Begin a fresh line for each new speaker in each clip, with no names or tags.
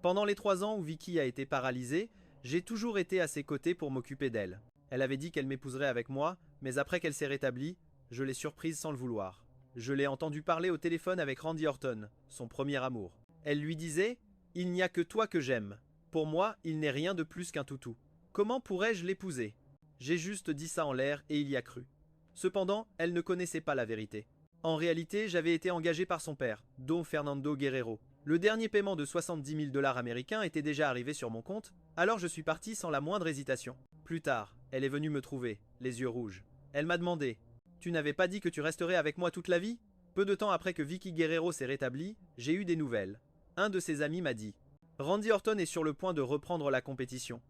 Pendant les 3 ans où Vicky a été paralysée, j'ai toujours été à ses côtés pour m'occuper d'elle. Elle avait dit qu'elle m'épouserait avec moi, mais après qu'elle s'est rétablie, je l'ai surprise sans le vouloir. Je l'ai entendu parler au téléphone avec Randy Orton, son premier amour. Elle lui disait « Il n'y a que toi que j'aime. Pour moi, il n'est rien de plus qu'un toutou. Comment pourrais-je l'épouser ?» J'ai juste dit ça en l'air et il y a cru. Cependant, elle ne connaissait pas la vérité. En réalité, j'avais été engagé par son père, Don Fernando Guerrero. Le dernier paiement de 70 000 dollars américains était déjà arrivé sur mon compte, alors je suis parti sans la moindre hésitation. Plus tard, elle est venue me trouver, les yeux rouges. Elle m'a demandé « Tu n'avais pas dit que tu resterais avec moi toute la vie ?» Peu de temps après que Vicky Guerrero s'est rétablie, j'ai eu des nouvelles. Un de ses amis m'a dit « Randy Orton est sur le point de reprendre la compétition. »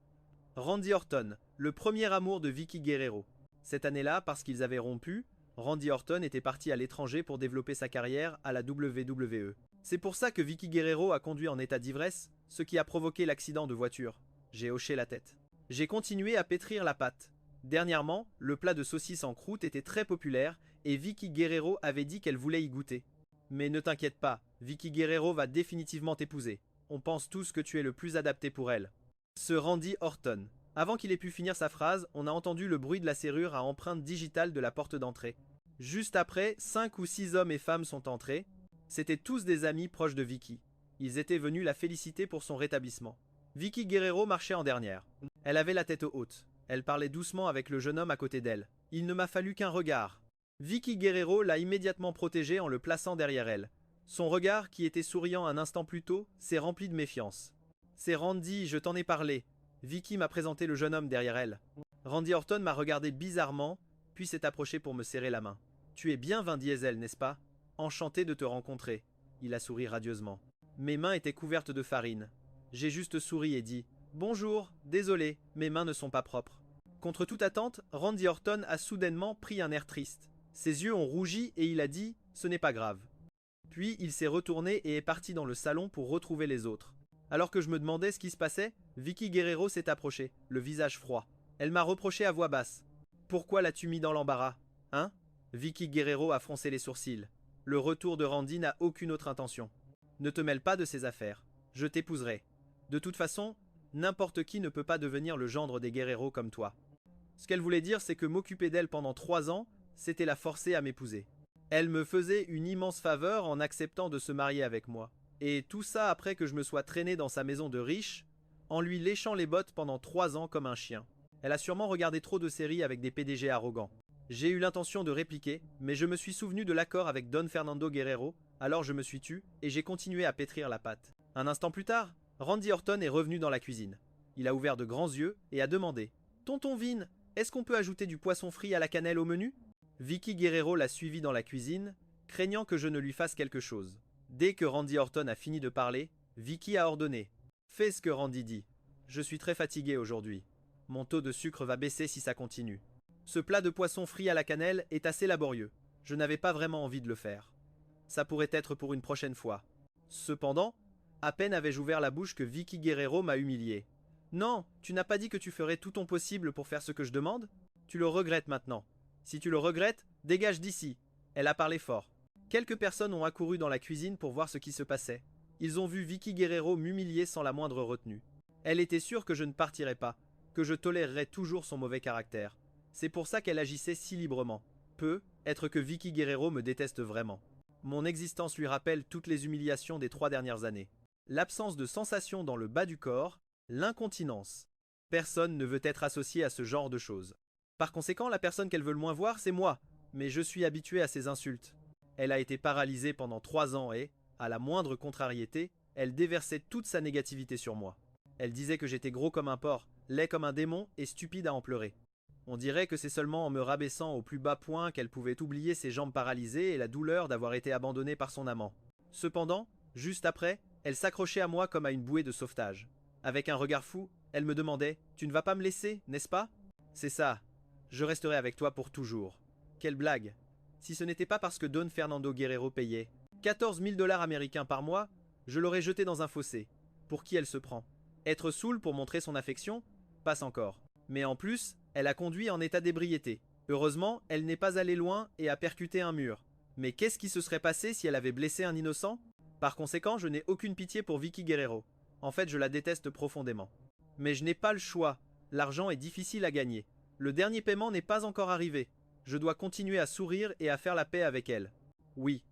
Randy Orton, le premier amour de Vicky Guerrero. Cette année-là, parce qu'ils avaient rompu, Randy Orton était parti à l'étranger pour développer sa carrière à la WWE. C'est pour ça que Vicky Guerrero a conduit en état d'ivresse, ce qui a provoqué l'accident de voiture. J'ai hoché la tête. J'ai continué à pétrir la pâte. Dernièrement, le plat de saucisses en croûte était très populaire et Vicky Guerrero avait dit qu'elle voulait y goûter. Mais ne t'inquiète pas, Vicky Guerrero va définitivement t'épouser. On pense tous que tu es le plus adapté pour elle. Ce Randy Orton. Avant qu'il ait pu finir sa phrase, on a entendu le bruit de la serrure à empreinte digitale de la porte d'entrée. Juste après, 5 ou 6 hommes et femmes sont entrés. C'étaient tous des amis proches de Vicky. Ils étaient venus la féliciter pour son rétablissement. Vicky Guerrero marchait en dernière. Elle avait la tête haute. Elle parlait doucement avec le jeune homme à côté d'elle. Il ne m'a fallu qu'un regard. Vicky Guerrero l'a immédiatement protégé en le plaçant derrière elle. Son regard, qui était souriant un instant plus tôt, s'est rempli de méfiance. « C'est Randy, je t'en ai parlé. » Vicky m'a présenté le jeune homme derrière elle. Randy Orton m'a regardé bizarrement, puis s'est approché pour me serrer la main. « Tu es bien Vin Diesel, n'est-ce pas ? Enchanté de te rencontrer. » Il a souri radieusement. Mes mains étaient couvertes de farine. J'ai juste souri et dit « Bonjour, désolé, mes mains ne sont pas propres. » Contre toute attente, Randy Orton a soudainement pris un air triste. Ses yeux ont rougi et il a dit « Ce n'est pas grave. » Puis il s'est retourné et est parti dans le salon pour retrouver les autres. Alors que je me demandais ce qui se passait, Vicky Guerrero s'est approchée, le visage froid. Elle m'a reproché à voix basse. « Pourquoi l'as-tu mis dans l'embarras, hein ?» Vicky Guerrero a froncé les sourcils. Le retour de Randy n'a aucune autre intention. « Ne te mêle pas de ses affaires. Je t'épouserai. De toute façon, n'importe qui ne peut pas devenir le gendre des Guerrero comme toi. » Ce qu'elle voulait dire, c'est que m'occuper d'elle pendant 3 ans, c'était la forcer à m'épouser. Elle me faisait une immense faveur en acceptant de se marier avec moi. Et tout ça après que je me sois traîné dans sa maison de riche, en lui léchant les bottes pendant 3 ans comme un chien. Elle a sûrement regardé trop de séries avec des PDG arrogants. J'ai eu l'intention de répliquer, mais je me suis souvenu de l'accord avec Don Fernando Guerrero, alors je me suis tu et j'ai continué à pétrir la pâte. Un instant plus tard, Randy Orton est revenu dans la cuisine. Il a ouvert de grands yeux et a demandé « Tonton Vin, est-ce qu'on peut ajouter du poisson frit à la cannelle au menu ?» Vicky Guerrero l'a suivi dans la cuisine, craignant que je ne lui fasse quelque chose. Dès que Randy Orton a fini de parler, Vicky a ordonné « Fais ce que Randy dit. Je suis très fatigué aujourd'hui. Mon taux de sucre va baisser si ça continue. » Ce plat de poisson frit à la cannelle est assez laborieux. Je n'avais pas vraiment envie de le faire. Ça pourrait être pour une prochaine fois. Cependant, à peine avais-je ouvert la bouche que Vicky Guerrero m'a humilié. « Non, tu n'as pas dit que tu ferais tout ton possible pour faire ce que je demande ? Tu le regrettes maintenant. Si tu le regrettes, dégage d'ici. » Elle a parlé fort. Quelques personnes ont accouru dans la cuisine pour voir ce qui se passait. Ils ont vu Vicky Guerrero m'humilier sans la moindre retenue. Elle était sûre que je ne partirais pas, que je tolérerais toujours son mauvais caractère. C'est pour ça qu'elle agissait si librement. Peut être que Vicky Guerrero me déteste vraiment. Mon existence lui rappelle toutes les humiliations des 3 dernières années. L'absence de sensation dans le bas du corps, l'incontinence. Personne ne veut être associé à ce genre de choses. Par conséquent, la personne qu'elle veut le moins voir, c'est moi. Mais je suis habitué à ces insultes. Elle a été paralysée pendant 3 ans et, à la moindre contrariété, elle déversait toute sa négativité sur moi. Elle disait que j'étais gros comme un porc, laid comme un démon et stupide à en pleurer. On dirait que c'est seulement en me rabaissant au plus bas point qu'elle pouvait oublier ses jambes paralysées et la douleur d'avoir été abandonnée par son amant. Cependant, juste après, elle s'accrochait à moi comme à une bouée de sauvetage. Avec un regard fou, elle me demandait « Tu ne vas pas me laisser, n'est-ce pas ?»« C'est ça. Je resterai avec toi pour toujours. » Quelle blague! Si ce n'était pas parce que Don Fernando Guerrero payait 14 000 dollars américains par mois, je l'aurais jeté dans un fossé. Pour qui elle se prend? Être saoule pour montrer son affection? Passe encore. Mais en plus, elle a conduit en état d'ébriété. Heureusement, elle n'est pas allée loin et a percuté un mur. Mais qu'est-ce qui se serait passé si elle avait blessé un innocent? Par conséquent, je n'ai aucune pitié pour Vicky Guerrero. En fait, je la déteste profondément. Mais je n'ai pas le choix. L'argent est difficile à gagner. Le dernier paiement n'est pas encore arrivé. Je dois continuer à sourire et à faire la paix avec elle. Oui.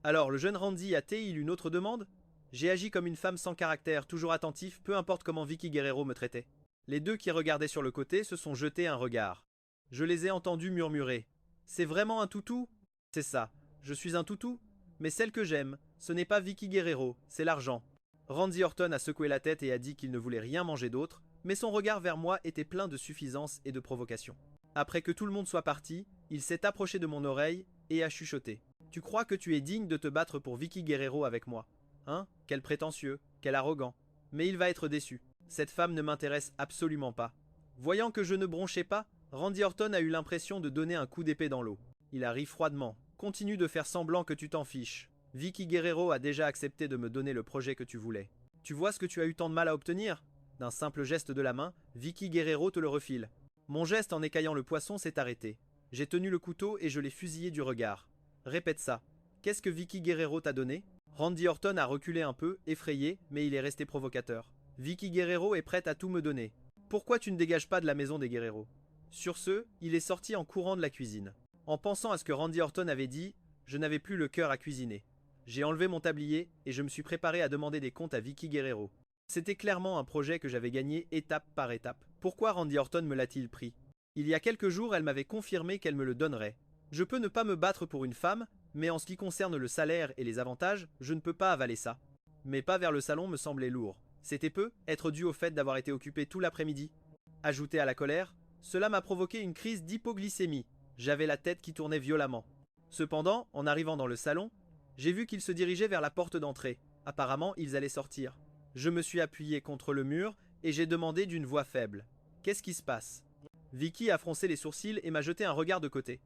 Alors, le jeune Randy a-t-il une autre demande? J'ai agi comme une femme sans caractère, toujours attentif, peu importe comment Vicky Guerrero me traitait. Les deux qui regardaient sur le côté se sont jetés un regard. Je les ai entendus murmurer. C'est vraiment un toutou? C'est ça. Je suis un toutou? Mais celle que j'aime, ce n'est pas Vicky Guerrero, c'est l'argent. Randy Orton a secoué la tête et a dit qu'il ne voulait rien manger d'autre, mais son regard vers moi était plein de suffisance et de provocation. Après que tout le monde soit parti, il s'est approché de mon oreille et a chuchoté. Tu crois que tu es digne de te battre pour Vicky Guerrero avec moi? Hein? Quel prétentieux, quel arrogant. Mais il va être déçu. Cette femme ne m'intéresse absolument pas. Voyant que je ne bronchais pas, Randy Orton a eu l'impression de donner un coup d'épée dans l'eau. Il a ri froidement. Continue de faire semblant que tu t'en fiches. Vicky Guerrero a déjà accepté de me donner le projet que tu voulais. Tu vois ce que tu as eu tant de mal à obtenir? D'un simple geste de la main, Vicky Guerrero te le refile. Mon geste en écaillant le poisson s'est arrêté. J'ai tenu le couteau et je l'ai fusillé du regard. Répète ça. Qu'est-ce que Vicky Guerrero t'a donné? Randy Orton a reculé un peu, effrayé, mais il est resté provocateur. Vicky Guerrero est prête à tout me donner. Pourquoi tu ne dégages pas de la maison des Guerrero? Sur ce, il est sorti en courant de la cuisine. En pensant à ce que Randy Orton avait dit, je n'avais plus le cœur à cuisiner. J'ai enlevé mon tablier et je me suis préparé à demander des comptes à Vicky Guerrero. C'était clairement un projet que j'avais gagné étape par étape. Pourquoi Randy Orton me l'a-t-il pris? Il y a quelques jours, elle m'avait confirmé qu'elle me le donnerait. Je peux ne pas me battre pour une femme, mais en ce qui concerne le salaire et les avantages, je ne peux pas avaler ça. Mes pas vers le salon me semblaient lourds. C'était peu, être dû au fait d'avoir été occupé tout l'après-midi. Ajouté à la colère, cela m'a provoqué une crise d'hypoglycémie. J'avais la tête qui tournait violemment. Cependant, en arrivant dans le salon, j'ai vu qu'ils se dirigeaient vers la porte d'entrée. Apparemment, ils allaient sortir. Je me suis appuyé contre le mur et j'ai demandé d'une voix faible. Qu'est-ce qui se passe? Vicky a froncé les sourcils et m'a jeté un regard de côté.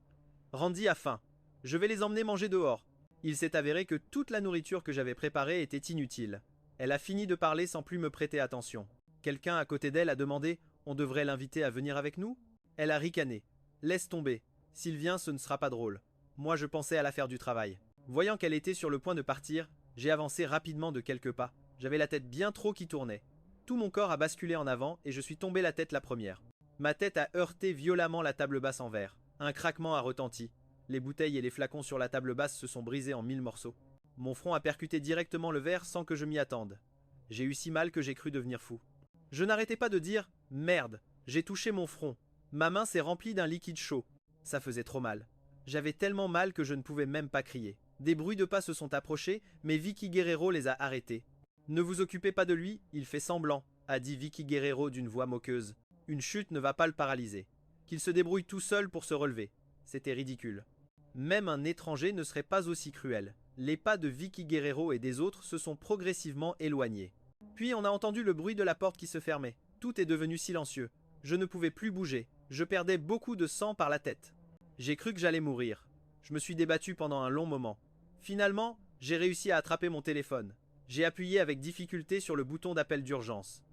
Randy a faim. Je vais les emmener manger dehors. Il s'est avéré que toute la nourriture que j'avais préparée était inutile. Elle a fini de parler sans plus me prêter attention. Quelqu'un à côté d'elle a demandé « On devrait l'inviter à venir avec nous ?» Elle a ricané. « Laisse tomber. S'il vient, ce ne sera pas drôle. » Moi, je pensais à la faire du travail. Voyant qu'elle était sur le point de partir, j'ai avancé rapidement de quelques pas. J'avais la tête bien trop qui tournait. Tout mon corps a basculé en avant et je suis tombé la tête la première. Ma tête a heurté violemment la table basse en verre. Un craquement a retenti. Les bouteilles et les flacons sur la table basse se sont brisés en 1000 morceaux. Mon front a percuté directement le verre sans que je m'y attende. J'ai eu si mal que j'ai cru devenir fou. Je n'arrêtais pas de dire « Merde !» J'ai touché mon front. Ma main s'est remplie d'un liquide chaud. Ça faisait trop mal. J'avais tellement mal que je ne pouvais même pas crier. Des bruits de pas se sont approchés, mais Vicky Guerrero les a arrêtés. « Ne vous occupez pas de lui, il fait semblant », a dit Vicky Guerrero d'une voix moqueuse. Une chute ne va pas le paralyser. Qu'il se débrouille tout seul pour se relever. C'était ridicule. Même un étranger ne serait pas aussi cruel. Les pas de Vicky Guerrero et des autres se sont progressivement éloignés. Puis on a entendu le bruit de la porte qui se fermait. Tout est devenu silencieux. Je ne pouvais plus bouger. Je perdais beaucoup de sang par la tête. J'ai cru que j'allais mourir. Je me suis débattu pendant un long moment. Finalement, j'ai réussi à attraper mon téléphone. J'ai appuyé avec difficulté sur le bouton d'appel d'urgence.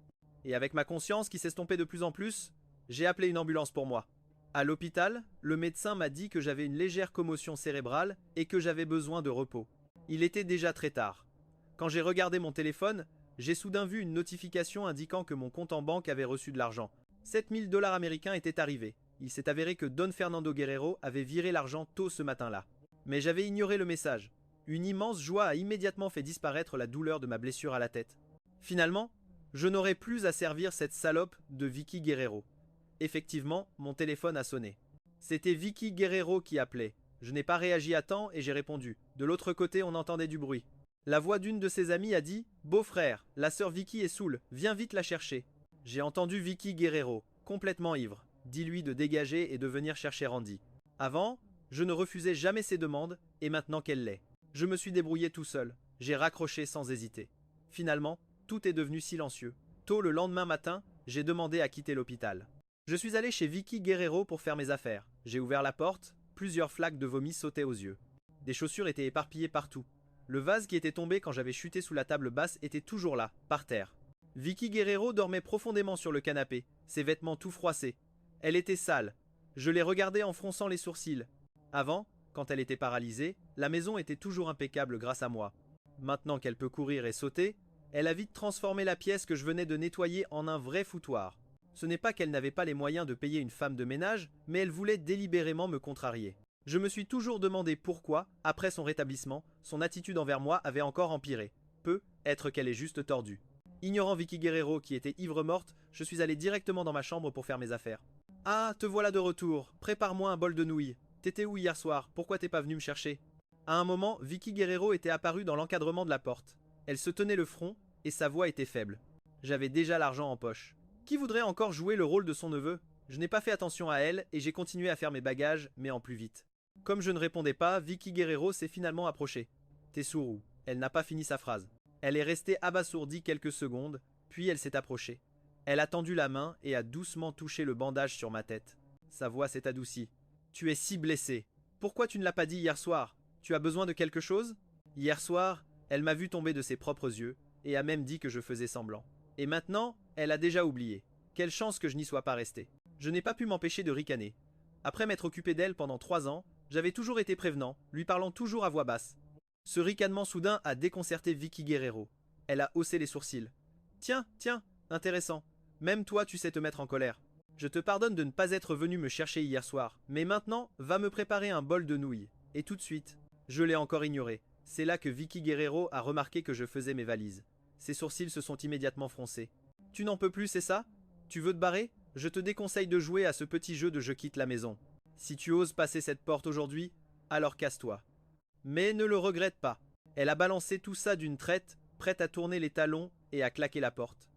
Et avec ma conscience qui s'estompait de plus en plus, j'ai appelé une ambulance pour moi. À l'hôpital, le médecin m'a dit que j'avais une légère commotion cérébrale et que j'avais besoin de repos. Il était déjà très tard. Quand j'ai regardé mon téléphone, j'ai soudain vu une notification indiquant que mon compte en banque avait reçu de l'argent. 7000 $ américains étaient arrivés. Il s'est avéré que Don Fernando Guerrero avait viré l'argent tôt ce matin-là. Mais j'avais ignoré le message. Une immense joie a immédiatement fait disparaître la douleur de ma blessure à la tête. Finalement, je n'aurais plus à servir cette salope de Vicky Guerrero. Effectivement, mon téléphone a sonné. C'était Vicky Guerrero qui appelait. Je n'ai pas réagi à temps et j'ai répondu. De l'autre côté, on entendait du bruit. La voix d'une de ses amies a dit « Beau-frère, la sœur Vicky est saoule, viens vite la chercher. » J'ai entendu Vicky Guerrero, complètement ivre. Dis-lui de dégager et de venir chercher Randy. Avant, je ne refusais jamais ses demandes et maintenant qu'elle l'est. Je me suis débrouillé tout seul. J'ai raccroché sans hésiter. Finalement, tout est devenu silencieux. Tôt le lendemain matin, j'ai demandé à quitter l'hôpital. Je suis allé chez Vicky Guerrero pour faire mes affaires. J'ai ouvert la porte, plusieurs flaques de vomi sautaient aux yeux. Des chaussures étaient éparpillées partout. Le vase qui était tombé quand j'avais chuté sous la table basse était toujours là, par terre. Vicky Guerrero dormait profondément sur le canapé, ses vêtements tout froissés. Elle était sale. Je l'ai regardée en fronçant les sourcils. Avant, quand elle était paralysée, la maison était toujours impeccable grâce à moi. Maintenant qu'elle peut courir et sauter, Elle a vite transformé la pièce que je venais de nettoyer en un vrai foutoir. Ce n'est pas qu'elle n'avait pas les moyens de payer une femme de ménage, mais elle voulait délibérément me contrarier. Je me suis toujours demandé pourquoi, après son rétablissement, son attitude envers moi avait encore empiré. Peut être qu'elle est juste tordue. Ignorant Vicky Guerrero qui était ivre-morte, je suis allé directement dans ma chambre pour faire mes affaires. Ah, te voilà de retour. Prépare-moi un bol de nouilles. T'étais où hier soir? Pourquoi t'es pas venu me chercher? À un moment, Vicky Guerrero était apparue dans l'encadrement de la porte. Elle se tenait le front et sa voix était faible. J'avais déjà l'argent en poche. Qui voudrait encore jouer le rôle de son neveu? Je n'ai pas fait attention à elle et j'ai continué à faire mes bagages, mais en plus vite. Comme je ne répondais pas, Vicky Guerrero s'est finalement approchée. T'es sourd ou? Elle n'a pas fini sa phrase. Elle est restée abasourdie quelques secondes, puis elle s'est approchée. Elle a tendu la main et a doucement touché le bandage sur ma tête. Sa voix s'est adoucie. Tu es si blessé. Pourquoi tu ne l'as pas dit hier soir? Tu as besoin de quelque chose? Hier soir, elle m'a vu tomber de ses propres yeux et a même dit que je faisais semblant. Et maintenant, elle a déjà oublié. Quelle chance que je n'y sois pas resté. Je n'ai pas pu m'empêcher de ricaner. Après m'être occupé d'elle pendant 3 ans, j'avais toujours été prévenant, lui parlant toujours à voix basse. Ce ricanement soudain a déconcerté Vicky Guerrero. Elle a haussé les sourcils. Tiens, tiens, intéressant. Même toi, tu sais te mettre en colère. Je te pardonne de ne pas être venu me chercher hier soir, mais maintenant, va me préparer un bol de nouilles. Et tout de suite. Je l'ai encore ignoré. C'est là que Vicky Guerrero a remarqué que je faisais mes valises. Ses sourcils se sont immédiatement froncés. Tu n'en peux plus, c'est ça? Tu veux te barrer? Je te déconseille de jouer à ce petit jeu de je quitte la maison. Si tu oses passer cette porte aujourd'hui, alors casse-toi. Mais ne le regrette pas. Elle a balancé tout ça d'une traite, prête à tourner les talons et à claquer la porte.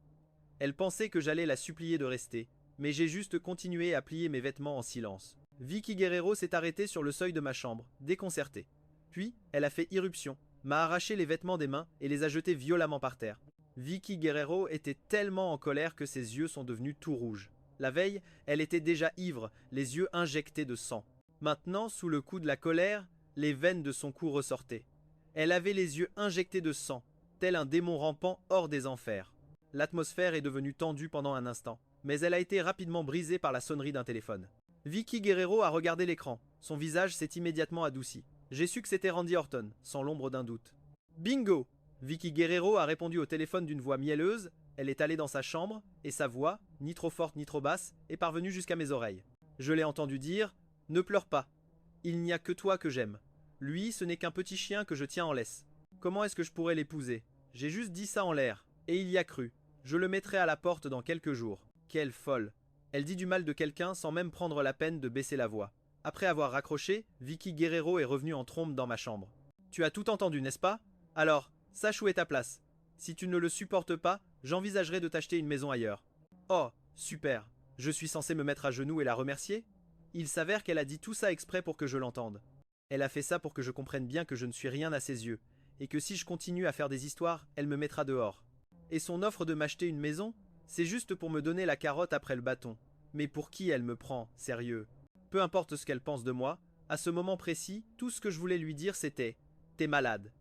Elle pensait que j'allais la supplier de rester, mais j'ai juste continué à plier mes vêtements en silence. Vicky Guerrero s'est arrêtée sur le seuil de ma chambre, déconcertée. Puis, elle a fait irruption, m'a arraché les vêtements des mains et les a jetés violemment par terre. Vicky Guerrero était tellement en colère que ses yeux sont devenus tout rouges. La veille, elle était déjà ivre, les yeux injectés de sang. Maintenant, sous le coup de la colère, les veines de son cou ressortaient. Elle avait les yeux injectés de sang, tel un démon rampant hors des enfers. L'atmosphère est devenue tendue pendant un instant, mais elle a été rapidement brisée par la sonnerie d'un téléphone. Vicky Guerrero a regardé l'écran. Son visage s'est immédiatement adouci. J'ai su que c'était Randy Orton, sans l'ombre d'un doute. Bingo! Vicky Guerrero a répondu au téléphone d'une voix mielleuse. Elle est allée dans sa chambre, et sa voix, ni trop forte ni trop basse, est parvenue jusqu'à mes oreilles. Je l'ai entendu dire « Ne pleure pas. Il n'y a que toi que j'aime. Lui, ce n'est qu'un petit chien que je tiens en laisse. Comment est-ce que je pourrais l'épouser? J'ai juste dit ça en l'air, et il y a cru. Je le mettrai à la porte dans quelques jours. Quelle folle! Elle dit du mal de quelqu'un sans même prendre la peine de baisser la voix. Après avoir raccroché, Vicky Guerrero est revenue en trombe dans ma chambre. Tu as tout entendu, n'est-ce pas? Alors, sache où est ta place. Si tu ne le supportes pas, j'envisagerai de t'acheter une maison ailleurs. Oh, super. Je suis censé me mettre à genoux et la remercier? Il s'avère qu'elle a dit tout ça exprès pour que je l'entende. Elle a fait ça pour que je comprenne bien que je ne suis rien à ses yeux, et que si je continue à faire des histoires, elle me mettra dehors. Et son offre de m'acheter une maison, c'est juste pour me donner la carotte après le bâton. Mais pour qui elle me prend, sérieux? Peu importe ce qu'elle pense de moi, à ce moment précis, tout ce que je voulais lui dire c'était « T'es malade ».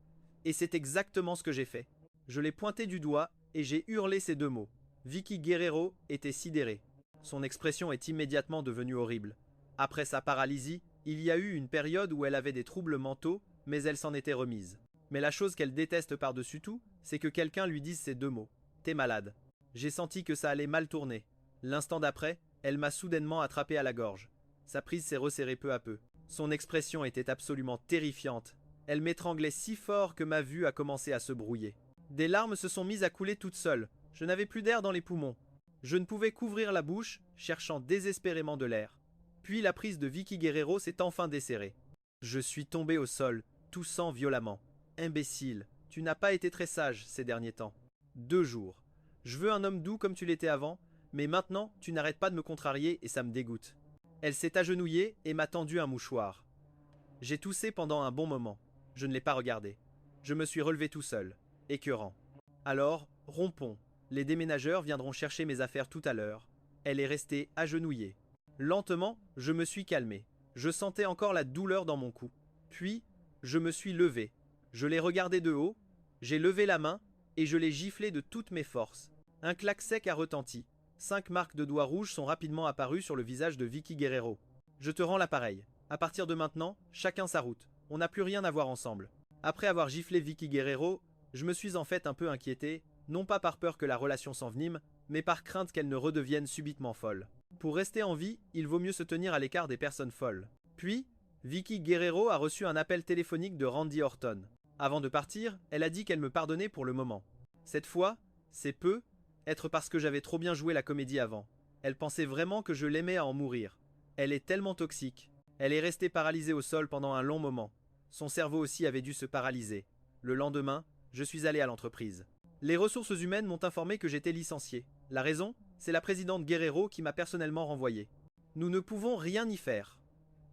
Et c'est exactement ce que j'ai fait. Je l'ai pointé du doigt et j'ai hurlé ces 2 mots. Vicky Guerrero était sidérée. Son expression est immédiatement devenue horrible. Après sa paralysie, il y a eu une période où elle avait des troubles mentaux, mais elle s'en était remise. Mais la chose qu'elle déteste par-dessus tout, c'est que quelqu'un lui dise ces 2 mots. T'es malade. J'ai senti que ça allait mal tourner. L'instant d'après, elle m'a soudainement attrapé à la gorge. Sa prise s'est resserrée peu à peu. Son expression était absolument terrifiante. Elle m'étranglait si fort que ma vue a commencé à se brouiller. Des larmes se sont mises à couler toutes seules. Je n'avais plus d'air dans les poumons. Je ne pouvais qu'ouvrir la bouche, cherchant désespérément de l'air. Puis la prise de Vicky Guerrero s'est enfin desserrée. Je suis tombé au sol, toussant violemment. Imbécile, tu n'as pas été très sage ces derniers temps. 2 jours. Je veux un homme doux comme tu l'étais avant, mais maintenant tu n'arrêtes pas de me contrarier et ça me dégoûte. Elle s'est agenouillée et m'a tendu un mouchoir. J'ai toussé pendant un bon moment. Je ne l'ai pas regardé. Je me suis relevé tout seul, écœurant. Alors, rompons. Les déménageurs viendront chercher mes affaires tout à l'heure. Elle est restée agenouillée. Lentement, je me suis calmé. Je sentais encore la douleur dans mon cou. Puis, je me suis levé. Je l'ai regardé de haut, j'ai levé la main et je l'ai giflé de toutes mes forces. Un claque sec a retenti. 5 marques de doigts rouges sont rapidement apparues sur le visage de Vicky Guerrero. Je te rends l'appareil. À partir de maintenant, chacun sa route. On n'a plus rien à voir ensemble. Après avoir giflé Vicky Guerrero, je me suis en fait un peu inquiété. non pas par peur que la relation s'envenime, mais par crainte qu'elle ne redevienne subitement folle. Pour rester en vie, il vaut mieux se tenir à l'écart des personnes folles. Puis, Vicky Guerrero a reçu un appel téléphonique de Randy Orton. Avant de partir, elle a dit qu'elle me pardonnait pour le moment. Cette fois, c'est peu, être parce que j'avais trop bien joué la comédie avant. Elle pensait vraiment que je l'aimais à en mourir. Elle est tellement toxique. Elle est restée paralysée au sol pendant un long moment. Son cerveau aussi avait dû se paralyser. Le lendemain, je suis allé à l'entreprise. Les ressources humaines m'ont informé que j'étais licencié. La raison, c'est la présidente Guerrero qui m'a personnellement renvoyé. Nous ne pouvons rien y faire.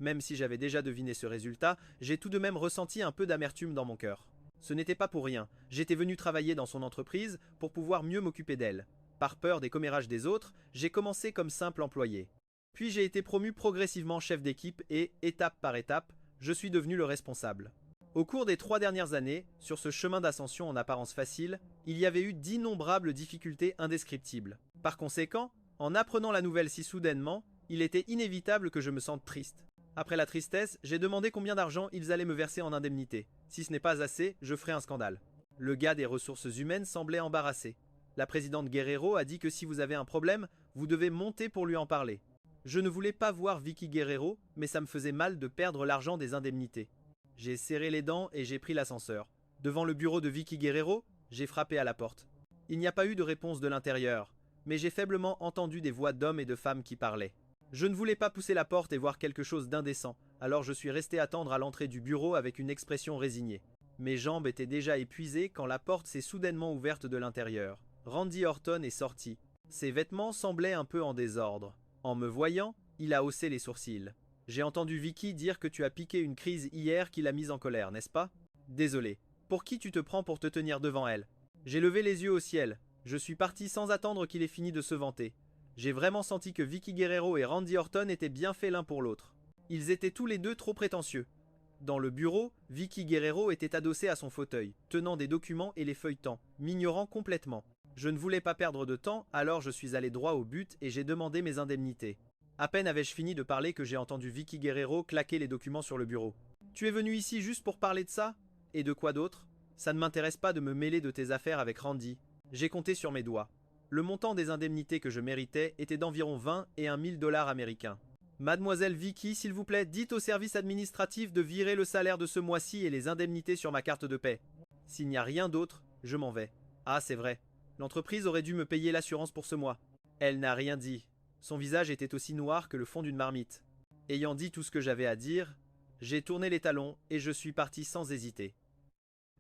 Même si j'avais déjà deviné ce résultat, j'ai tout de même ressenti un peu d'amertume dans mon cœur. Ce n'était pas pour rien, j'étais venu travailler dans son entreprise pour pouvoir mieux m'occuper d'elle. Par peur des commérages des autres, j'ai commencé comme simple employé. Puis j'ai été promu progressivement chef d'équipe et, étape par étape, je suis devenu le responsable. Au cours des 3 dernières années, sur ce chemin d'ascension en apparence facile, il y avait eu d'innombrables difficultés indescriptibles. Par conséquent, en apprenant la nouvelle si soudainement, il était inévitable que je me sente triste. Après la tristesse, j'ai demandé combien d'argent ils allaient me verser en indemnité. Si ce n'est pas assez, je ferai un scandale. Le gars des ressources humaines semblait embarrassé. La présidente Guerrero a dit que si vous avez un problème, vous devez monter pour lui en parler. Je ne voulais pas voir Vicky Guerrero, mais ça me faisait mal de perdre l'argent des indemnités. J'ai serré les dents et j'ai pris l'ascenseur. Devant le bureau de Vicky Guerrero, j'ai frappé à la porte. Il n'y a pas eu de réponse de l'intérieur, mais j'ai faiblement entendu des voix d'hommes et de femmes qui parlaient. Je ne voulais pas pousser la porte et voir quelque chose d'indécent, alors je suis resté attendre à l'entrée du bureau avec une expression résignée. Mes jambes étaient déjà épuisées quand la porte s'est soudainement ouverte de l'intérieur. Randy Orton est sorti. Ses vêtements semblaient un peu en désordre. En me voyant, il a haussé les sourcils. J'ai entendu Vicky dire que tu as piqué une crise hier qui l'a mise en colère, n'est-ce pas? Désolé. Pour qui tu te prends pour te tenir devant elle? J'ai levé les yeux au ciel. Je suis parti sans attendre qu'il ait fini de se vanter. J'ai vraiment senti que Vicky Guerrero et Randy Orton étaient bien faits l'un pour l'autre. Ils étaient tous les deux trop prétentieux. Dans le bureau, Vicky Guerrero était adossée à son fauteuil, tenant des documents et les feuilletant, m'ignorant complètement. Je ne voulais pas perdre de temps, alors je suis allé droit au but et j'ai demandé mes indemnités. À peine avais-je fini de parler que j'ai entendu Vicky Guerrero claquer les documents sur le bureau. Tu es venu ici juste pour parler de ça? Et de quoi d'autre? Ça ne m'intéresse pas de me mêler de tes affaires avec Randy. J'ai compté sur mes doigts. Le montant des indemnités que je méritais était d'environ 20 et 1 000 $ américains. Mademoiselle Vicky, s'il vous plaît, dites au service administratif de virer le salaire de ce mois-ci et les indemnités sur ma carte de paie. S'il n'y a rien d'autre, je m'en vais. Ah, c'est vrai. L'entreprise aurait dû me payer l'assurance pour ce mois. Elle n'a rien dit. Son visage était aussi noir que le fond d'une marmite. Ayant dit tout ce que j'avais à dire, j'ai tourné les talons et je suis parti sans hésiter.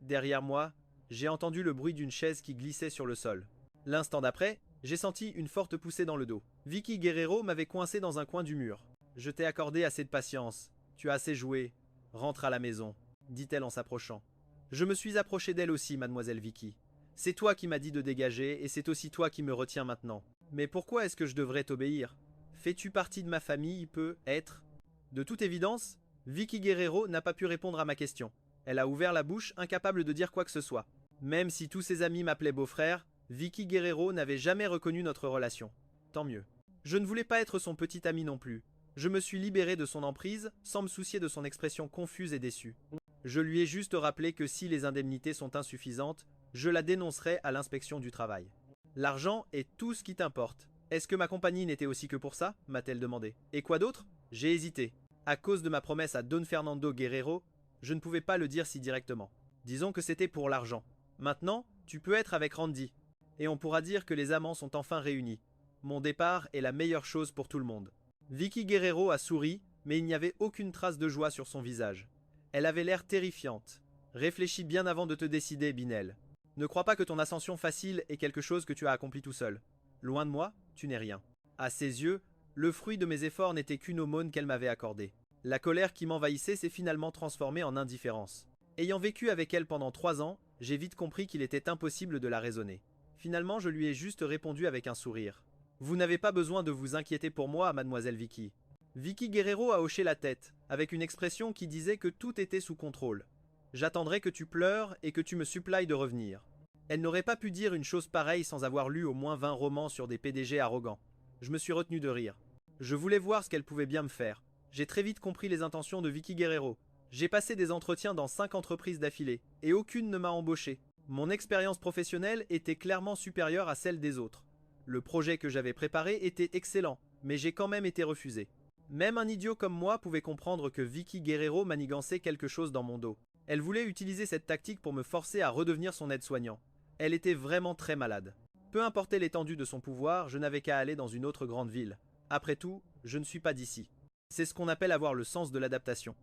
Derrière moi, j'ai entendu le bruit d'une chaise qui glissait sur le sol. L'instant d'après, j'ai senti une forte poussée dans le dos. Vicky Guerrero m'avait coincé dans un coin du mur. Je t'ai accordé assez de patience. Tu as assez joué. Rentre à la maison, dit-elle en s'approchant. Je me suis approché d'elle aussi, mademoiselle Vicky. C'est toi qui m'as dit de dégager et c'est aussi toi qui me retiens maintenant. Mais pourquoi est-ce que je devrais t'obéir? Fais-tu partie de ma famille, peut-être? De toute évidence, Vicky Guerrero n'a pas pu répondre à ma question. Elle a ouvert la bouche, incapable de dire quoi que ce soit. Même si tous ses amis m'appelaient beau-frère, Vicky Guerrero n'avait jamais reconnu notre relation. Tant mieux. Je ne voulais pas être son petit ami non plus. Je me suis libéré de son emprise, sans me soucier de son expression confuse et déçue. Je lui ai juste rappelé que si les indemnités sont insuffisantes, je la dénoncerai à l'inspection du travail. L'argent est tout ce qui t'importe. Est-ce que ma compagnie n'était aussi que pour ça? M'a-t-elle demandé. Et quoi d'autre? J'ai hésité. À cause de ma promesse à Don Fernando Guerrero, je ne pouvais pas le dire si directement. Disons que c'était pour l'argent. Maintenant, tu peux être avec Randy. Et on pourra dire que les amants sont enfin réunis. Mon départ est la meilleure chose pour tout le monde. Vicky Guerrero a souri, mais il n'y avait aucune trace de joie sur son visage. Elle avait l'air terrifiante. Réfléchis bien avant de te décider, Binel. Ne crois pas que ton ascension facile est quelque chose que tu as accompli tout seul. Loin de moi, tu n'es rien. À ses yeux, le fruit de mes efforts n'était qu'une aumône qu'elle m'avait accordée. La colère qui m'envahissait s'est finalement transformée en indifférence. Ayant vécu avec elle pendant 3 ans, j'ai vite compris qu'il était impossible de la raisonner. Finalement, je lui ai juste répondu avec un sourire. Vous n'avez pas besoin de vous inquiéter pour moi, mademoiselle Vicky. Vicky Guerrero a hoché la tête, avec une expression qui disait que tout était sous contrôle. J'attendrai que tu pleures et que tu me supplies de revenir. Elle n'aurait pas pu dire une chose pareille sans avoir lu au moins 20 romans sur des PDG arrogants. Je me suis retenu de rire. Je voulais voir ce qu'elle pouvait bien me faire. J'ai très vite compris les intentions de Vicky Guerrero. J'ai passé des entretiens dans 5 entreprises d'affilée, et aucune ne m'a embauché. Mon expérience professionnelle était clairement supérieure à celle des autres. Le projet que j'avais préparé était excellent, mais j'ai quand même été refusé. Même un idiot comme moi pouvait comprendre que Vicky Guerrero manigançait quelque chose dans mon dos. Elle voulait utiliser cette tactique pour me forcer à redevenir son aide-soignant. Elle était vraiment très malade. Peu importait l'étendue de son pouvoir, je n'avais qu'à aller dans une autre grande ville. Après tout, je ne suis pas d'ici. C'est ce qu'on appelle avoir le sens de l'adaptation.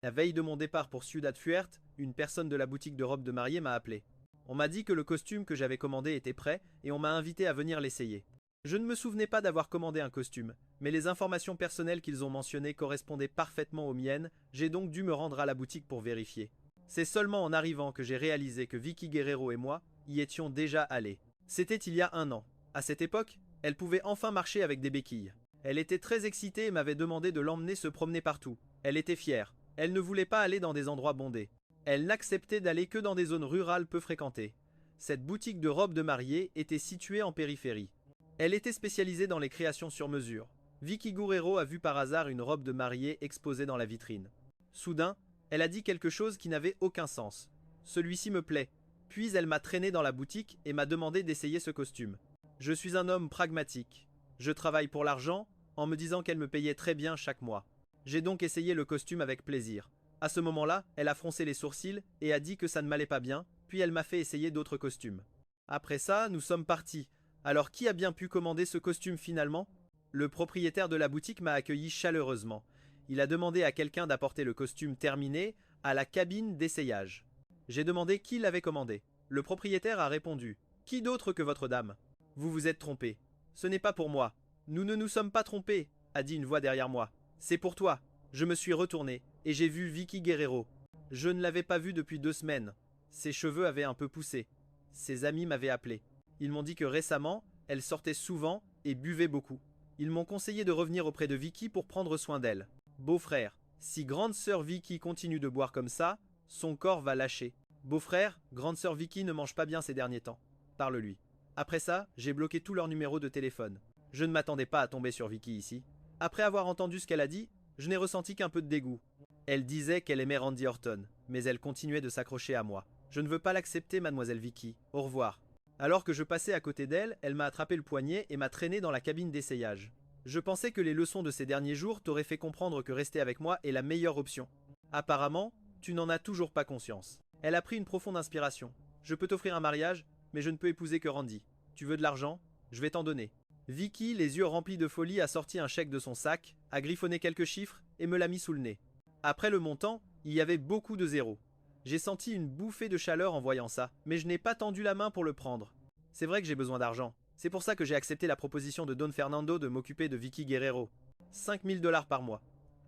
La veille de mon départ pour Ciudad Fuerte, une personne de la boutique de robes de mariée m'a appelé. On m'a dit que le costume que j'avais commandé était prêt et on m'a invité à venir l'essayer. Je ne me souvenais pas d'avoir commandé un costume, mais les informations personnelles qu'ils ont mentionnées correspondaient parfaitement aux miennes, j'ai donc dû me rendre à la boutique pour vérifier. C'est seulement en arrivant que j'ai réalisé que Vicky Guerrero et moi y étions déjà allés. C'était il y a 1 an. À cette époque, elle pouvait enfin marcher avec des béquilles. Elle était très excitée et m'avait demandé de l'emmener se promener partout. Elle était fière. Elle ne voulait pas aller dans des endroits bondés. Elle n'acceptait d'aller que dans des zones rurales peu fréquentées. Cette boutique de robes de mariée était située en périphérie. Elle était spécialisée dans les créations sur mesure. Vicky Guerrero a vu par hasard une robe de mariée exposée dans la vitrine. Soudain, elle a dit quelque chose qui n'avait aucun sens. Celui-ci me plaît. Puis elle m'a traîné dans la boutique et m'a demandé d'essayer ce costume. Je suis un homme pragmatique. Je travaille pour l'argent, en me disant qu'elle me payait très bien chaque mois. J'ai donc essayé le costume avec plaisir. À ce moment-là, elle a froncé les sourcils et a dit que ça ne m'allait pas bien, puis elle m'a fait essayer d'autres costumes. Après ça, nous sommes partis. Alors qui a bien pu commander ce costume finalement? Le propriétaire de la boutique m'a accueilli chaleureusement. Il a demandé à quelqu'un d'apporter le costume terminé à la cabine d'essayage. J'ai demandé qui l'avait commandé. Le propriétaire a répondu: « Qui d'autre que votre dame? Vous vous êtes trompé. Ce n'est pas pour moi. Nous ne nous sommes pas trompés, a dit une voix derrière moi. C'est pour toi. » Je me suis retourné et j'ai vu Vicky Guerrero. Je ne l'avais pas vue depuis 2 semaines. Ses cheveux avaient un peu poussé. Ses amis m'avaient appelé. Ils m'ont dit que récemment, elle sortait souvent et buvait beaucoup. Ils m'ont conseillé de revenir auprès de Vicky pour prendre soin d'elle. Beau-frère, si grande sœur Vicky continue de boire comme ça, son corps va lâcher. Beau-frère, grande sœur Vicky ne mange pas bien ces derniers temps. Parle-lui. Après ça, j'ai bloqué tous leurs numéros de téléphone. Je ne m'attendais pas à tomber sur Vicky ici. Après avoir entendu ce qu'elle a dit, je n'ai ressenti qu'un peu de dégoût. Elle disait qu'elle aimait Randy Orton, mais elle continuait de s'accrocher à moi. Je ne veux pas l'accepter, mademoiselle Vicky. Au revoir. Alors que je passais à côté d'elle, elle m'a attrapé le poignet et m'a traîné dans la cabine d'essayage. Je pensais que les leçons de ces derniers jours t'auraient fait comprendre que rester avec moi est la meilleure option. Apparemment, tu n'en as toujours pas conscience. Elle a pris une profonde inspiration. Je peux t'offrir un mariage, mais je ne peux épouser que Randy. Tu veux de l'argent? Je vais t'en donner. Vicky, les yeux remplis de folie, a sorti un chèque de son sac, a griffonné quelques chiffres et me l'a mis sous le nez. Après le montant, il y avait beaucoup de zéros. J'ai senti une bouffée de chaleur en voyant ça, mais je n'ai pas tendu la main pour le prendre. C'est vrai que j'ai besoin d'argent. C'est pour ça que j'ai accepté la proposition de Don Fernando de m'occuper de Vicky Guerrero. 5000 $ par mois.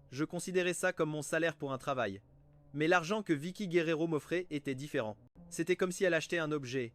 Je considérais ça comme mon salaire pour un travail. Mais l'argent que Vicky Guerrero m'offrait était différent. C'était comme si elle achetait un objet.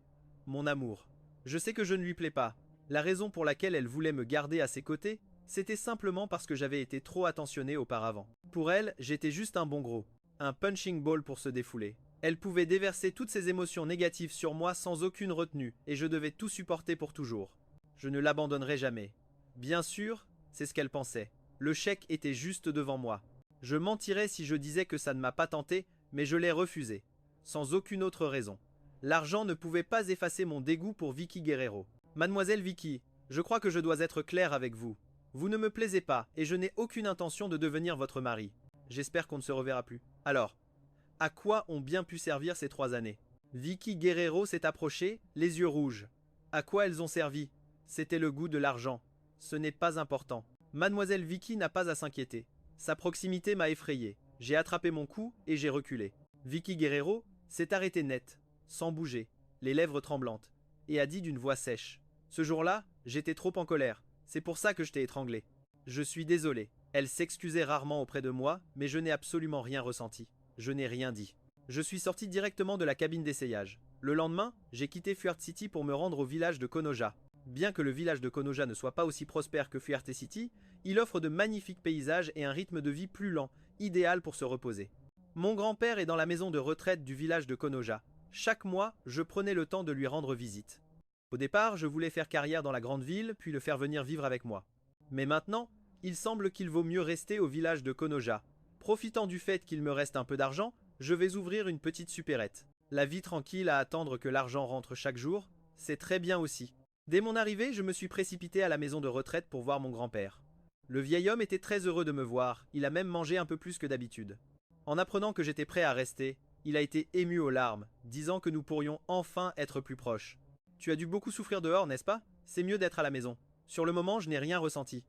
Mon amour. Je sais que je ne lui plais pas. La raison pour laquelle elle voulait me garder à ses côtés, c'était simplement parce que j'avais été trop attentionné auparavant. Pour elle, j'étais juste un bon gros. Un punching ball pour se défouler. Elle pouvait déverser toutes ses émotions négatives sur moi sans aucune retenue, et je devais tout supporter pour toujours. Je ne l'abandonnerai jamais. Bien sûr, c'est ce qu'elle pensait. Le chèque était juste devant moi. Je mentirais si je disais que ça ne m'a pas tenté, mais je l'ai refusé. Sans aucune autre raison. L'argent ne pouvait pas effacer mon dégoût pour Vicky Guerrero. Mademoiselle Vicky, je crois que je dois être clair avec vous. Vous ne me plaisez pas, et je n'ai aucune intention de devenir votre mari. J'espère qu'on ne se reverra plus. Alors, à quoi ont bien pu servir ces 3 années? Vicky Guerrero s'est approchée, les yeux rouges. À quoi elles ont servi? C'était le goût de l'argent. Ce n'est pas important. Mademoiselle Vicky n'a pas à s'inquiéter. Sa proximité m'a effrayé. J'ai attrapé mon cou et j'ai reculé. Vicky Guerrero s'est arrêtée net, sans bouger, les lèvres tremblantes, et a dit d'une voix sèche: « Ce jour-là, j'étais trop en colère. C'est pour ça que je t'ai étranglé. Je suis désolé. » Elle s'excusait rarement auprès de moi, mais je n'ai absolument rien ressenti. Je n'ai rien dit. Je suis sorti directement de la cabine d'essayage. Le lendemain, j'ai quitté Fuerte City pour me rendre au village de Conoja. Bien que le village de Conoja ne soit pas aussi prospère que Fuerte City, il offre de magnifiques paysages et un rythme de vie plus lent, idéal pour se reposer. Mon grand-père est dans la maison de retraite du village de Conoja. Chaque mois, je prenais le temps de lui rendre visite. Au départ, je voulais faire carrière dans la grande ville, puis le faire venir vivre avec moi. Mais maintenant, il semble qu'il vaut mieux rester au village de Conoja. Profitant du fait qu'il me reste un peu d'argent, je vais ouvrir une petite supérette. La vie tranquille à attendre que l'argent rentre chaque jour, c'est très bien aussi. Dès mon arrivée, je me suis précipité à la maison de retraite pour voir mon grand-père. Le vieil homme était très heureux de me voir, il a même mangé un peu plus que d'habitude. En apprenant que j'étais prêt à rester, il a été ému aux larmes, disant que nous pourrions enfin être plus proches. Tu as dû beaucoup souffrir dehors, n'est-ce pas? C'est mieux d'être à la maison. Sur le moment, je n'ai rien ressenti.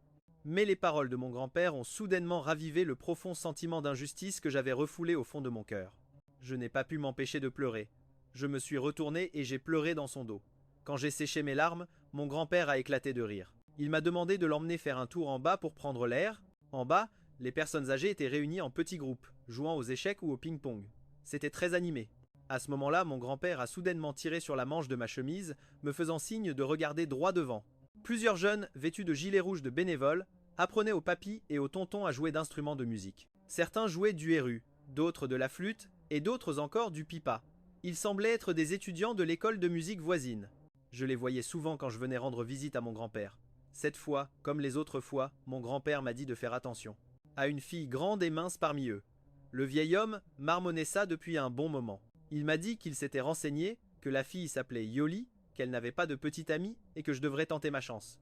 Mais les paroles de mon grand-père ont soudainement ravivé le profond sentiment d'injustice que j'avais refoulé au fond de mon cœur. Je n'ai pas pu m'empêcher de pleurer. Je me suis retourné et j'ai pleuré dans son dos. Quand j'ai séché mes larmes, mon grand-père a éclaté de rire. Il m'a demandé de l'emmener faire un tour en bas pour prendre l'air. En bas, les personnes âgées étaient réunies en petits groupes, jouant aux échecs ou au ping-pong. C'était très animé. À ce moment-là, mon grand-père a soudainement tiré sur la manche de ma chemise, me faisant signe de regarder droit devant. Plusieurs jeunes, vêtus de gilets rouges de bénévoles, apprenaient aux papis et aux tontons à jouer d'instruments de musique. Certains jouaient du héru, d'autres de la flûte, et d'autres encore du pipa. Ils semblaient être des étudiants de l'école de musique voisine. Je les voyais souvent quand je venais rendre visite à mon grand-père. Cette fois, comme les autres fois, mon grand-père m'a dit de faire attention à une fille grande et mince parmi eux. Le vieil homme marmonnait ça depuis un bon moment. Il m'a dit qu'il s'était renseigné, que la fille s'appelait Yoli, qu'elle n'avait pas de petite amie et que je devrais tenter ma chance.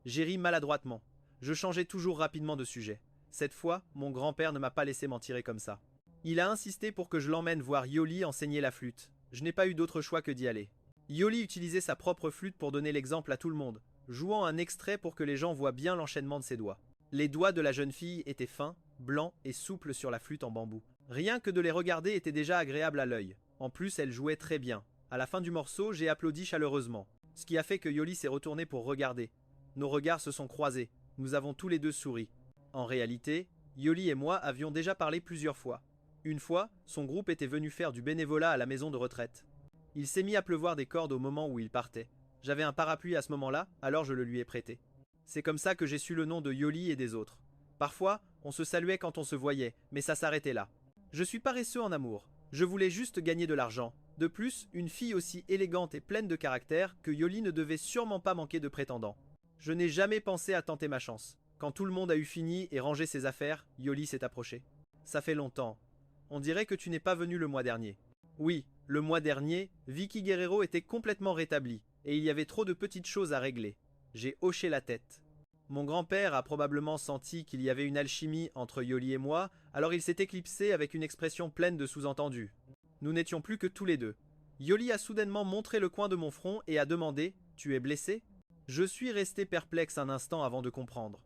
J'ai ri maladroitement. Je changeais toujours rapidement de sujet. Cette fois, mon grand-père ne m'a pas laissé m'en tirer comme ça. Il a insisté pour que je l'emmène voir Yoli enseigner la flûte. Je n'ai pas eu d'autre choix que d'y aller. Yoli utilisait sa propre flûte pour donner l'exemple à tout le monde, jouant un extrait pour que les gens voient bien l'enchaînement de ses doigts. Les doigts de la jeune fille étaient fins, blancs et souples sur la flûte en bambou. Rien que de les regarder était déjà agréable à l'œil. En plus, elle jouait très bien. À la fin du morceau, j'ai applaudi chaleureusement, ce qui a fait que Yoli s'est retournée pour regarder. Nos regards se sont croisés. Nous avons tous les deux souri. En réalité, Yoli et moi avions déjà parlé plusieurs fois. Une fois, son groupe était venu faire du bénévolat à la maison de retraite. Il s'est mis à pleuvoir des cordes au moment où il partait. J'avais un parapluie à ce moment-là, alors je le lui ai prêté. C'est comme ça que j'ai su le nom de Yoli et des autres. Parfois, on se saluait quand on se voyait, mais ça s'arrêtait là. Je suis paresseux en amour. Je voulais juste gagner de l'argent. De plus, une fille aussi élégante et pleine de caractère que Yoli ne devait sûrement pas manquer de prétendants. Je n'ai jamais pensé à tenter ma chance. Quand tout le monde a eu fini et rangé ses affaires, Yoli s'est approché. Ça fait longtemps. On dirait que tu n'es pas venu le mois dernier. Oui, le mois dernier, Vicky Guerrero était complètement rétablie, et il y avait trop de petites choses à régler. J'ai hoché la tête. Mon grand-père a probablement senti qu'il y avait une alchimie entre Yoli et moi, alors il s'est éclipsé avec une expression pleine de sous-entendus. Nous n'étions plus que tous les deux. Yoli a soudainement montré le coin de mon front et a demandé « Tu es blessé ?» Je suis resté perplexe un instant avant de comprendre.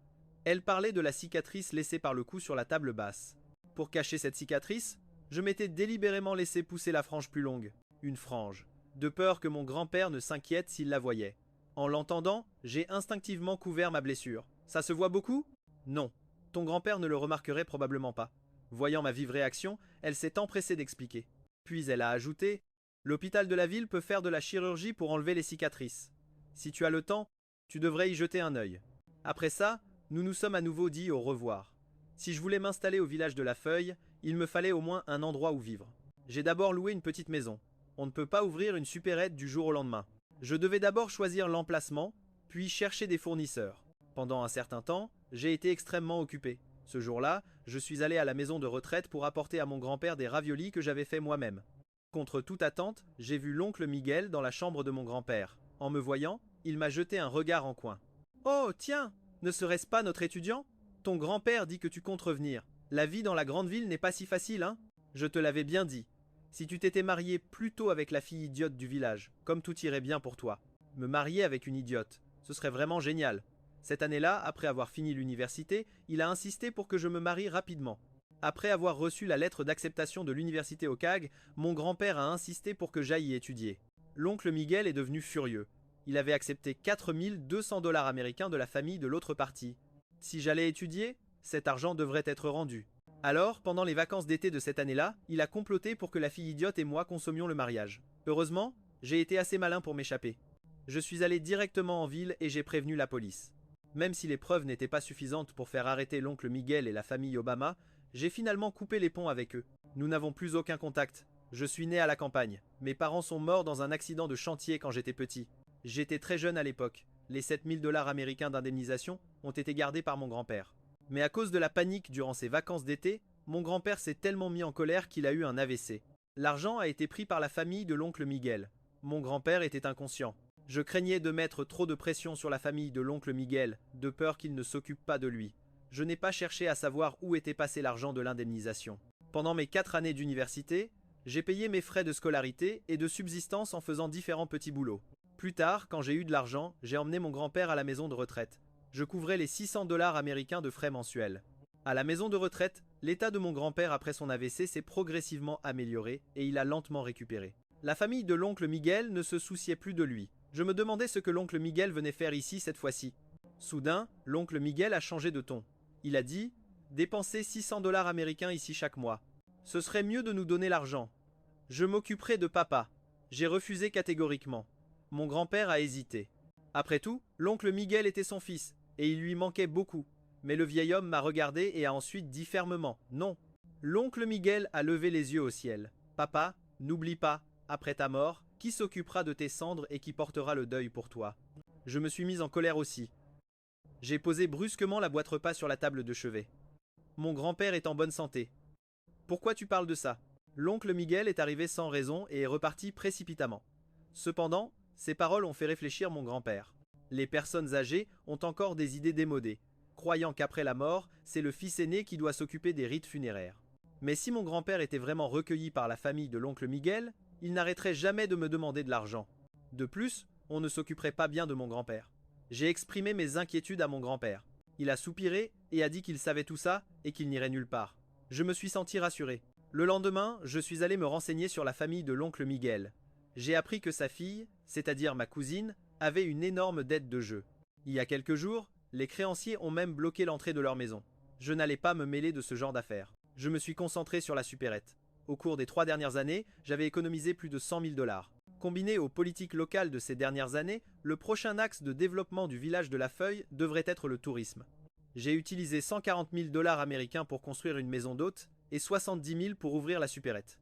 Elle parlait de la cicatrice laissée par le coup sur la table basse. Pour cacher cette cicatrice, je m'étais délibérément laissé pousser la frange plus longue. Une frange. De peur que mon grand-père ne s'inquiète s'il la voyait. En l'entendant, j'ai instinctivement couvert ma blessure. Ça se voit beaucoup? Non. Ton grand-père ne le remarquerait probablement pas. Voyant ma vive réaction, elle s'est empressée d'expliquer. Puis elle a ajouté « L'hôpital de la ville peut faire de la chirurgie pour enlever les cicatrices. Si tu as le temps, tu devrais y jeter un œil. » Après ça, nous nous sommes à nouveau dit au revoir. Si je voulais m'installer au village de la Feuille, il me fallait au moins un endroit où vivre. J'ai d'abord loué une petite maison. On ne peut pas ouvrir une supérette du jour au lendemain. Je devais d'abord choisir l'emplacement, puis chercher des fournisseurs. Pendant un certain temps, j'ai été extrêmement occupé. Ce jour-là, je suis allé à la maison de retraite pour apporter à mon grand-père des raviolis que j'avais fait moi-même. Contre toute attente, j'ai vu l'oncle Miguel dans la chambre de mon grand-père. En me voyant, il m'a jeté un regard en coin. « Oh, tiens, ne serait-ce pas notre étudiant? Ton grand-père dit que tu comptes revenir. La vie dans la grande ville n'est pas si facile, hein? Je te l'avais bien dit. Si tu t'étais marié plus tôt avec la fille idiote du village, comme tout irait bien pour toi. Me marier avec une idiote, ce serait vraiment génial. » Cette année-là, après avoir fini l'université, il a insisté pour que je me marie rapidement. Après avoir reçu la lettre d'acceptation de l'université au CAG, mon grand-père a insisté pour que j'aille y étudier. L'oncle Miguel est devenu furieux. Il avait accepté 4200 $ américains de la famille de l'autre partie. Si j'allais étudier, cet argent devrait être rendu. Alors, pendant les vacances d'été de cette année-là, il a comploté pour que la fille idiote et moi consommions le mariage. Heureusement, j'ai été assez malin pour m'échapper. Je suis allé directement en ville et j'ai prévenu la police. Même si les preuves n'étaient pas suffisantes pour faire arrêter l'oncle Miguel et la famille Obama, j'ai finalement coupé les ponts avec eux. Nous n'avons plus aucun contact. Je suis né à la campagne. Mes parents sont morts dans un accident de chantier quand j'étais petit. J'étais très jeune à l'époque. Les 7000 $ américains d'indemnisation ont été gardés par mon grand-père. Mais à cause de la panique durant ses vacances d'été, mon grand-père s'est tellement mis en colère qu'il a eu un AVC. L'argent a été pris par la famille de l'oncle Miguel. Mon grand-père était inconscient. Je craignais de mettre trop de pression sur la famille de l'oncle Miguel, de peur qu'il ne s'occupe pas de lui. Je n'ai pas cherché à savoir où était passé l'argent de l'indemnisation. Pendant mes 4 années d'université, j'ai payé mes frais de scolarité et de subsistance en faisant différents petits boulots. Plus tard, quand j'ai eu de l'argent, j'ai emmené mon grand-père à la maison de retraite. Je couvrais les 600 dollars américains de frais mensuels. À la maison de retraite, l'état de mon grand-père après son AVC s'est progressivement amélioré et il a lentement récupéré. La famille de l'oncle Miguel ne se souciait plus de lui. Je me demandais ce que l'oncle Miguel venait faire ici cette fois-ci. Soudain, l'oncle Miguel a changé de ton. Il a dit « Dépensez 600 dollars américains ici chaque mois. Ce serait mieux de nous donner l'argent. Je m'occuperai de papa. » J'ai refusé catégoriquement. Mon grand-père a hésité. Après tout, l'oncle Miguel était son fils, et il lui manquait beaucoup. Mais le vieil homme m'a regardé et a ensuite dit fermement « Non ». L'oncle Miguel a levé les yeux au ciel. « Papa, n'oublie pas, après ta mort, qui s'occupera de tes cendres et qui portera le deuil pour toi ?» Je me suis mise en colère aussi. J'ai posé brusquement la boîte repas sur la table de chevet. Mon grand-père est en bonne santé. Pourquoi tu parles de ça? L'oncle Miguel est arrivé sans raison et est reparti précipitamment. Cependant, ces paroles ont fait réfléchir mon grand-père. Les personnes âgées ont encore des idées démodées, croyant qu'après la mort, c'est le fils aîné qui doit s'occuper des rites funéraires. Mais si mon grand-père était vraiment recueilli par la famille de l'oncle Miguel, il n'arrêterait jamais de me demander de l'argent. De plus, on ne s'occuperait pas bien de mon grand-père. J'ai exprimé mes inquiétudes à mon grand-père. Il a soupiré et a dit qu'il savait tout ça et qu'il n'irait nulle part. Je me suis senti rassuré. Le lendemain, je suis allé me renseigner sur la famille de l'oncle Miguel. J'ai appris que sa fille, c'est-à-dire ma cousine, avait une énorme dette de jeu. Il y a quelques jours, les créanciers ont même bloqué l'entrée de leur maison. Je n'allais pas me mêler de ce genre d'affaires. Je me suis concentré sur la supérette. Au cours des 3 dernières années, j'avais économisé plus de 100 000 dollars. Combiné aux politiques locales de ces dernières années, le prochain axe de développement du village de La Feuille devrait être le tourisme. J'ai utilisé 140 000 dollars américains pour construire une maison d'hôtes et 70 000 pour ouvrir la supérette.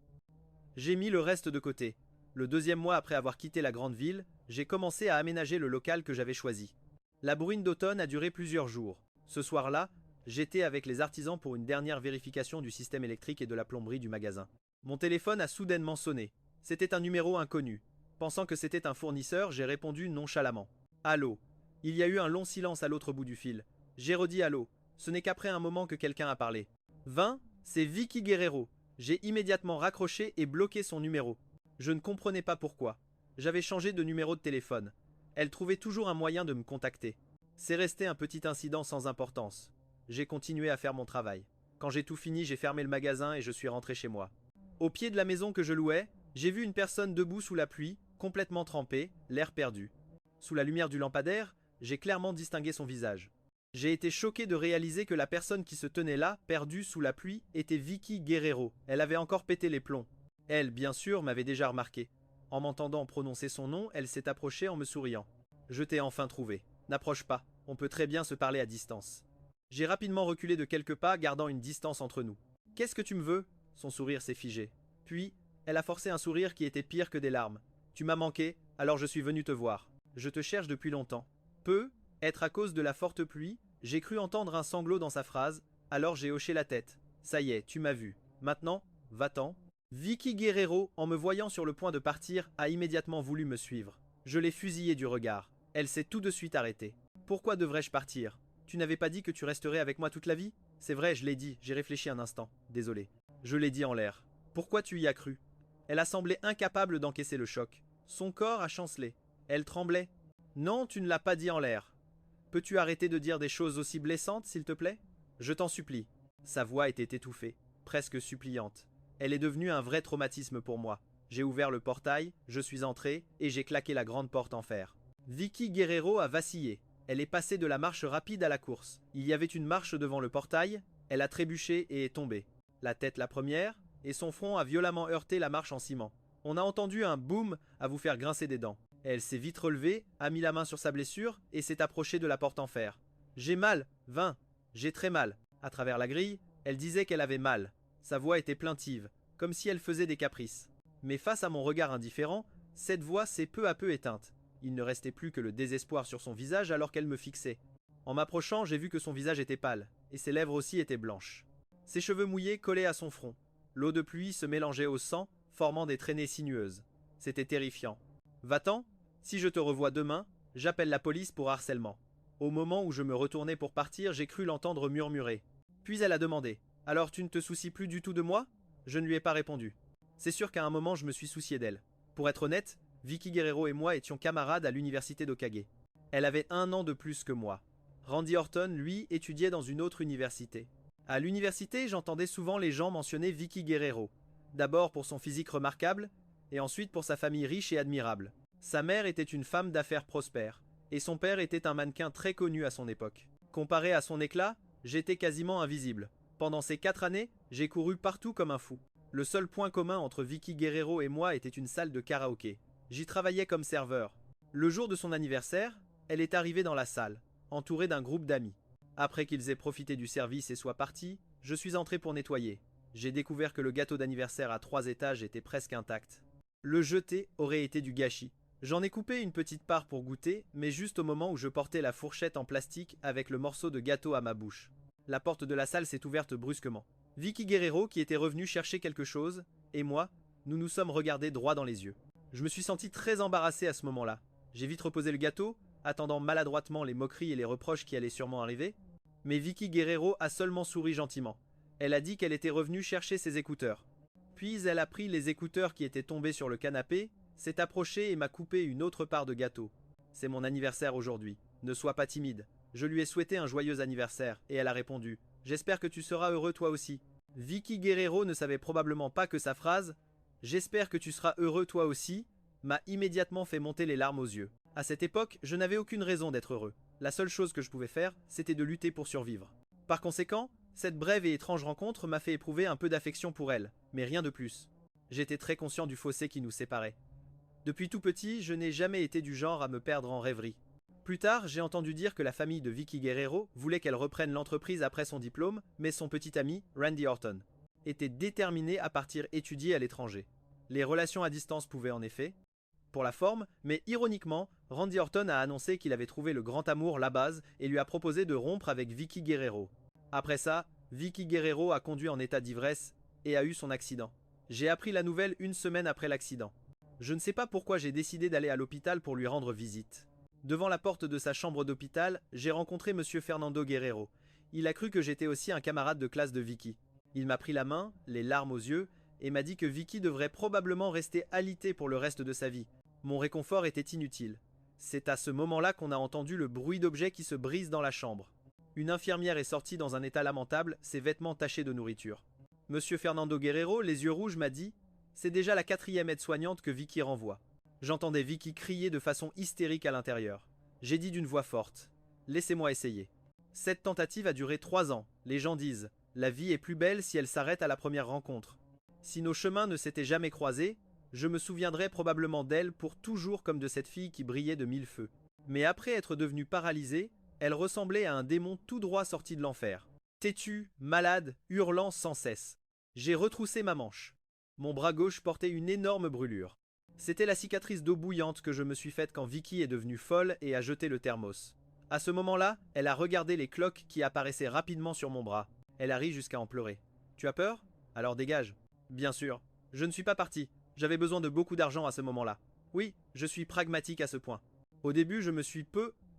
J'ai mis le reste de côté. Le 2e mois après avoir quitté la grande ville, j'ai commencé à aménager le local que j'avais choisi. La bruine d'automne a duré plusieurs jours. Ce soir-là, j'étais avec les artisans pour une dernière vérification du système électrique et de la plomberie du magasin. Mon téléphone a soudainement sonné. C'était un numéro inconnu. Pensant que c'était un fournisseur, j'ai répondu nonchalamment. Allô. Il y a eu un long silence à l'autre bout du fil. J'ai redit allô. Ce n'est qu'après un moment que quelqu'un a parlé. 20, c'est Vicky Guerrero. J'ai immédiatement raccroché et bloqué son numéro. Je ne comprenais pas pourquoi. J'avais changé de numéro de téléphone. Elle trouvait toujours un moyen de me contacter. C'est resté un petit incident sans importance. J'ai continué à faire mon travail. Quand j'ai tout fini, j'ai fermé le magasin et je suis rentré chez moi. Au pied de la maison que je louais, j'ai vu une personne debout sous la pluie, complètement trempée, l'air perdu. Sous la lumière du lampadaire, j'ai clairement distingué son visage. J'ai été choqué de réaliser que la personne qui se tenait là, perdue sous la pluie, était Vicky Guerrero. Elle avait encore pété les plombs. Elle, bien sûr, m'avait déjà remarqué. En m'entendant prononcer son nom, elle s'est approchée en me souriant. Je t'ai enfin trouvé. N'approche pas, on peut très bien se parler à distance. J'ai rapidement reculé de quelques pas, gardant une distance entre nous. Qu'est-ce que tu me veux? Son sourire s'est figé. Puis, elle a forcé un sourire qui était pire que des larmes. Tu m'as manqué, alors je suis venu te voir. Je te cherche depuis longtemps. Être à cause de la forte pluie, j'ai cru entendre un sanglot dans sa phrase, alors j'ai hoché la tête. Ça y est, tu m'as vu. Maintenant, va-t'en. Vicky Guerrero, en me voyant sur le point de partir, a immédiatement voulu me suivre. Je l'ai fusillée du regard. Elle s'est tout de suite arrêtée. Pourquoi devrais-je partir? Tu n'avais pas dit que tu resterais avec moi toute la vie? C'est vrai, je l'ai dit, j'ai réfléchi un instant. Désolé. Je l'ai dit en l'air. Pourquoi tu y as cru? Elle a semblé incapable d'encaisser le choc. Son corps a chancelé. Elle tremblait. Non, tu ne l'as pas dit en l'air. Peux-tu arrêter de dire des choses aussi blessantes, s'il te plaît? Je t'en supplie. Sa voix était étouffée, presque suppliante. Elle est devenue un vrai traumatisme pour moi. J'ai ouvert le portail, je suis entré et j'ai claqué la grande porte en fer. Vicky Guerrero a vacillé. Elle est passée de la marche rapide à la course. Il y avait une marche devant le portail, elle a trébuché et est tombée. La tête la première, et son front a violemment heurté la marche en ciment. On a entendu un boum à vous faire grincer des dents. Elle s'est vite relevée, a mis la main sur sa blessure et s'est approchée de la porte en fer. J'ai mal, 20. J'ai très mal. À travers la grille, elle disait qu'elle avait mal. Sa voix était plaintive, comme si elle faisait des caprices. Mais face à mon regard indifférent, cette voix s'est peu à peu éteinte. Il ne restait plus que le désespoir sur son visage alors qu'elle me fixait. En m'approchant, j'ai vu que son visage était pâle, et ses lèvres aussi étaient blanches. Ses cheveux mouillés collaient à son front. L'eau de pluie se mélangeait au sang, formant des traînées sinueuses. C'était terrifiant. Va-t'en, si je te revois demain, j'appelle la police pour harcèlement. Au moment où je me retournais pour partir, j'ai cru l'entendre murmurer. Puis elle a demandé. Alors tu ne te soucies plus du tout de moi? Je ne lui ai pas répondu. C'est sûr qu'à un moment je me suis soucié d'elle. Pour être honnête, Vicky Guerrero et moi étions camarades à l'université d'Okage. Elle avait 1 an de plus que moi. Randy Orton, lui, étudiait dans une autre université. À l'université, j'entendais souvent les gens mentionner Vicky Guerrero. D'abord pour son physique remarquable, et ensuite pour sa famille riche et admirable. Sa mère était une femme d'affaires prospère, et son père était un mannequin très connu à son époque. Comparé à son éclat, j'étais quasiment invisible. Pendant ces 4 années, j'ai couru partout comme un fou. Le seul point commun entre Vicky Guerrero et moi était une salle de karaoké. J'y travaillais comme serveur. Le jour de son anniversaire, elle est arrivée dans la salle, entourée d'un groupe d'amis. Après qu'ils aient profité du service et soient partis, je suis entré pour nettoyer. J'ai découvert que le gâteau d'anniversaire à 3 étages était presque intact. Le jeter aurait été du gâchis. J'en ai coupé une petite part pour goûter, mais juste au moment où je portais la fourchette en plastique avec le morceau de gâteau à ma bouche. La porte de la salle s'est ouverte brusquement. Vicky Guerrero, qui était revenue chercher quelque chose, et moi, nous nous sommes regardés droit dans les yeux. Je me suis senti très embarrassé à ce moment-là. J'ai vite reposé le gâteau, attendant maladroitement les moqueries et les reproches qui allaient sûrement arriver. Mais Vicky Guerrero a seulement souri gentiment. Elle a dit qu'elle était revenue chercher ses écouteurs. Puis elle a pris les écouteurs qui étaient tombés sur le canapé, s'est approchée et m'a coupé une autre part de gâteau. C'est mon anniversaire aujourd'hui. Ne sois pas timide. Je lui ai souhaité un joyeux anniversaire, et elle a répondu. J'espère que tu seras heureux toi aussi. Vicky Guerrero ne savait probablement pas que sa phrase « J'espère que tu seras heureux toi aussi » m'a immédiatement fait monter les larmes aux yeux. À cette époque, je n'avais aucune raison d'être heureux. La seule chose que je pouvais faire, c'était de lutter pour survivre. Par conséquent, cette brève et étrange rencontre m'a fait éprouver un peu d'affection pour elle, mais rien de plus. J'étais très conscient du fossé qui nous séparait. Depuis tout petit, je n'ai jamais été du genre à me perdre en rêverie. Plus tard, j'ai entendu dire que la famille de Vicky Guerrero voulait qu'elle reprenne l'entreprise après son diplôme, mais son petit ami, Randy Orton, était déterminé à partir étudier à l'étranger. Les relations à distance pouvaient en effet, pour la forme, mais ironiquement, Randy Orton a annoncé qu'il avait trouvé le grand amour, la base, et lui a proposé de rompre avec Vicky Guerrero. Après ça, Vicky Guerrero a conduit en état d'ivresse et a eu son accident. J'ai appris la nouvelle 1 semaine après l'accident. Je ne sais pas pourquoi j'ai décidé d'aller à l'hôpital pour lui rendre visite. Devant la porte de sa chambre d'hôpital, j'ai rencontré Monsieur Fernando Guerrero. Il a cru que j'étais aussi un camarade de classe de Vicky. Il m'a pris la main, les larmes aux yeux, et m'a dit que Vicky devrait probablement rester alitée pour le reste de sa vie. Mon réconfort était inutile. C'est à ce moment-là qu'on a entendu le bruit d'objets qui se brisent dans la chambre. Une infirmière est sortie dans un état lamentable, ses vêtements tachés de nourriture. Monsieur Fernando Guerrero, les yeux rouges, m'a dit « C'est déjà la 4e aide-soignante que Vicky renvoie. » J'entendais Vicky crier de façon hystérique à l'intérieur. J'ai dit d'une voix forte « Laissez-moi essayer. » Cette tentative a duré 3 ans. Les gens disent « La vie est plus belle si elle s'arrête à la première rencontre. » Si nos chemins ne s'étaient jamais croisés, je me souviendrai probablement d'elle pour toujours comme de cette fille qui brillait de 1000 feux. Mais après être devenue paralysée, elle ressemblait à un démon tout droit sorti de l'enfer. Têtue, malade, hurlant sans cesse. J'ai retroussé ma manche. Mon bras gauche portait une énorme brûlure. C'était la cicatrice d'eau bouillante que je me suis faite quand Vicky est devenue folle et a jeté le thermos. À ce moment-là, elle a regardé les cloques qui apparaissaient rapidement sur mon bras. Elle a ri jusqu'à en pleurer. « Tu as peur? Alors dégage. » Bien sûr. Je ne suis pas parti. J'avais besoin de beaucoup d'argent à ce moment-là. Oui, je suis pragmatique à ce point. Au début, je me suis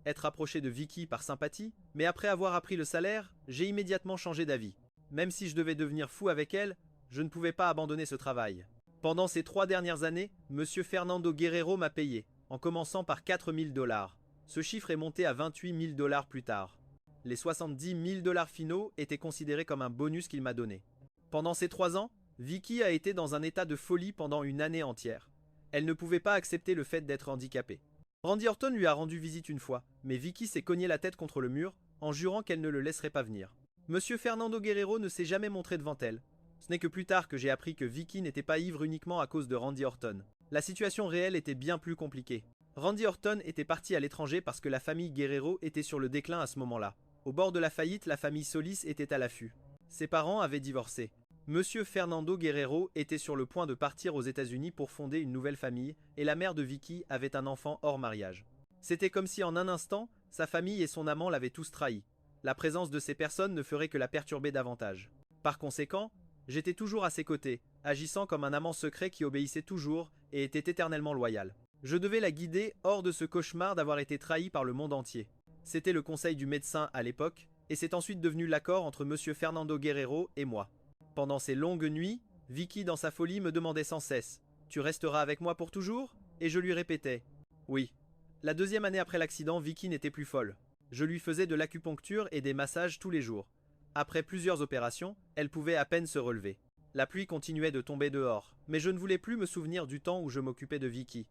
être approché de Vicky par sympathie, mais après avoir appris le salaire, j'ai immédiatement changé d'avis. Même si je devais devenir fou avec elle, je ne pouvais pas abandonner ce travail. Pendant ces 3 dernières années, Monsieur Fernando Guerrero m'a payé, en commençant par 4 000 $. Ce chiffre est monté à 28 000 $ plus tard. Les 70 000 $ finaux étaient considérés comme un bonus qu'il m'a donné. Pendant ces 3 ans, Vicky a été dans un état de folie pendant une année entière. Elle ne pouvait pas accepter le fait d'être handicapée. Randy Orton lui a rendu visite une fois, mais Vicky s'est cogné la tête contre le mur en jurant qu'elle ne le laisserait pas venir. Monsieur Fernando Guerrero ne s'est jamais montré devant elle. Ce n'est que plus tard que j'ai appris que Vicky n'était pas ivre uniquement à cause de Randy Orton. La situation réelle était bien plus compliquée. Randy Orton était parti à l'étranger parce que la famille Guerrero était sur le déclin à ce moment-là. Au bord de la faillite, la famille Solis était à l'affût. Ses parents avaient divorcé. Monsieur Fernando Guerrero était sur le point de partir aux États-Unis pour fonder une nouvelle famille et la mère de Vicky avait un enfant hors mariage. C'était comme si en un instant, sa famille et son amant l'avaient tous trahi. La présence de ces personnes ne ferait que la perturber davantage. Par conséquent, j'étais toujours à ses côtés, agissant comme un amant secret qui obéissait toujours et était éternellement loyal. Je devais la guider hors de ce cauchemar d'avoir été trahi par le monde entier. C'était le conseil du médecin à l'époque, et c'est ensuite devenu l'accord entre Monsieur Fernando Guerrero et moi. Pendant ces longues nuits, Vicky dans sa folie me demandait sans cesse « Tu resteras avec moi pour toujours ?» Et je lui répétais « Oui ». La deuxième année après l'accident, Vicky n'était plus folle. Je lui faisais de l'acupuncture et des massages tous les jours. Après plusieurs opérations, elle pouvait à peine se relever. La pluie continuait de tomber dehors, mais je ne voulais plus me souvenir du temps où je m'occupais de Vicky.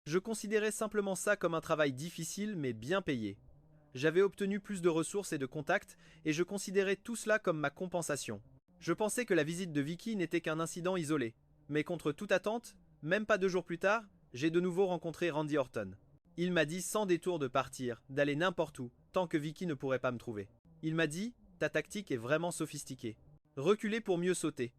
Je considérais simplement ça comme un travail difficile mais bien payé. J'avais obtenu plus de ressources et de contacts et je considérais tout cela comme ma compensation. Je pensais que la visite de Vicky n'était qu'un incident isolé. Mais contre toute attente, même pas 2 jours plus tard, j'ai de nouveau rencontré Randy Orton. Il m'a dit sans détour de partir, d'aller n'importe où, tant que Vicky ne pourrait pas me trouver. Il m'a dit « Ta tactique est vraiment sophistiquée. Reculer pour mieux sauter.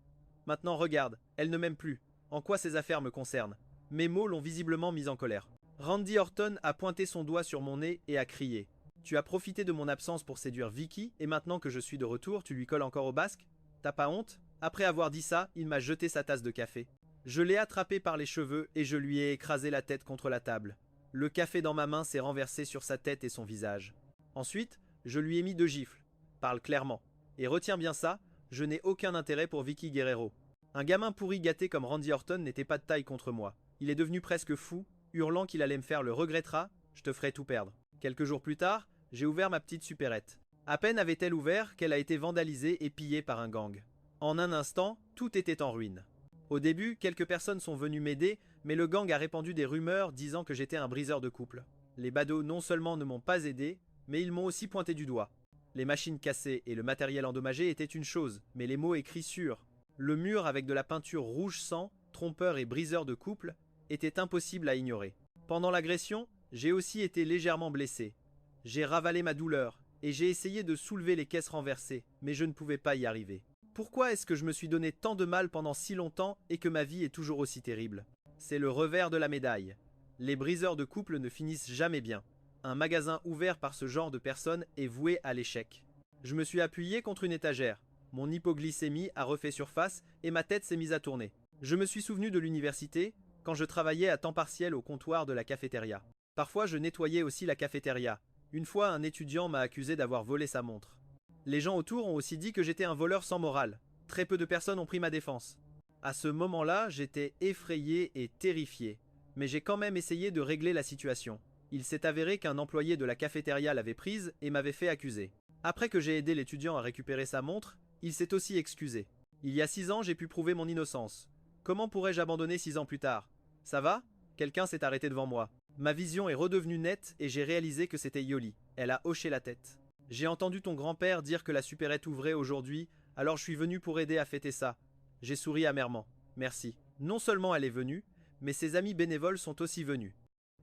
Maintenant regarde, elle ne m'aime plus. En quoi ces affaires me concernent ?» Mes mots l'ont visiblement mis en colère. Randy Orton a pointé son doigt sur mon nez et a crié « Tu as profité de mon absence pour séduire Vicky et maintenant que je suis de retour, tu lui colles encore au basque? T'as pas honte ?» Après avoir dit ça, il m'a jeté sa tasse de café. Je l'ai attrapé par les cheveux et je lui ai écrasé la tête contre la table. Le café dans ma main s'est renversé sur sa tête et son visage. Ensuite, je lui ai mis 2 gifles. Parle clairement. Et retiens bien ça, je n'ai aucun intérêt pour Vicky Guerrero. Un gamin pourri gâté comme Randy Orton n'était pas de taille contre moi. Il est devenu presque fou, hurlant qu'il allait me faire le regrettera, je te ferai tout perdre. Quelques jours plus tard, j'ai ouvert ma petite supérette. À peine avait-elle ouvert qu'elle a été vandalisée et pillée par un gang. En un instant, tout était en ruine. Au début, quelques personnes sont venues m'aider, mais le gang a répandu des rumeurs disant que j'étais un briseur de couple. Les badauds non seulement ne m'ont pas aidé, mais ils m'ont aussi pointé du doigt. Les machines cassées et le matériel endommagé étaient une chose, mais les mots écrits sur le mur avec de la peinture rouge sang, trompeur et briseur de couple, était impossible à ignorer. Pendant l'agression, j'ai aussi été légèrement blessé. J'ai ravalé ma douleur, et j'ai essayé de soulever les caisses renversées, mais je ne pouvais pas y arriver. Pourquoi est-ce que je me suis donné tant de mal pendant si longtemps et que ma vie est toujours aussi terrible? C'est le revers de la médaille. Les briseurs de couple ne finissent jamais bien. Un magasin ouvert par ce genre de personnes est voué à l'échec. Je me suis appuyé contre une étagère. Mon hypoglycémie a refait surface et ma tête s'est mise à tourner. Je me suis souvenu de l'université quand je travaillais à temps partiel au comptoir de la cafétéria. Parfois, je nettoyais aussi la cafétéria. Une fois, un étudiant m'a accusé d'avoir volé sa montre. Les gens autour ont aussi dit que j'étais un voleur sans morale. Très peu de personnes ont pris ma défense. À ce moment-là, j'étais effrayé et terrifié. Mais j'ai quand même essayé de régler la situation. Il s'est avéré qu'un employé de la cafétéria l'avait prise et m'avait fait accuser. Après que j'ai aidé l'étudiant à récupérer sa montre, il s'est aussi excusé. Il y a 6 ans, j'ai pu prouver mon innocence. Comment pourrais-je abandonner 6 ans plus tard? Ça va? Quelqu'un s'est arrêté devant moi. Ma vision est redevenue nette et j'ai réalisé que c'était Yoli. Elle a hoché la tête. J'ai entendu ton grand-père dire que la supérette ouvrait aujourd'hui, alors je suis venu pour aider à fêter ça. J'ai souri amèrement. Merci. Non seulement elle est venue, mais ses amis bénévoles sont aussi venus.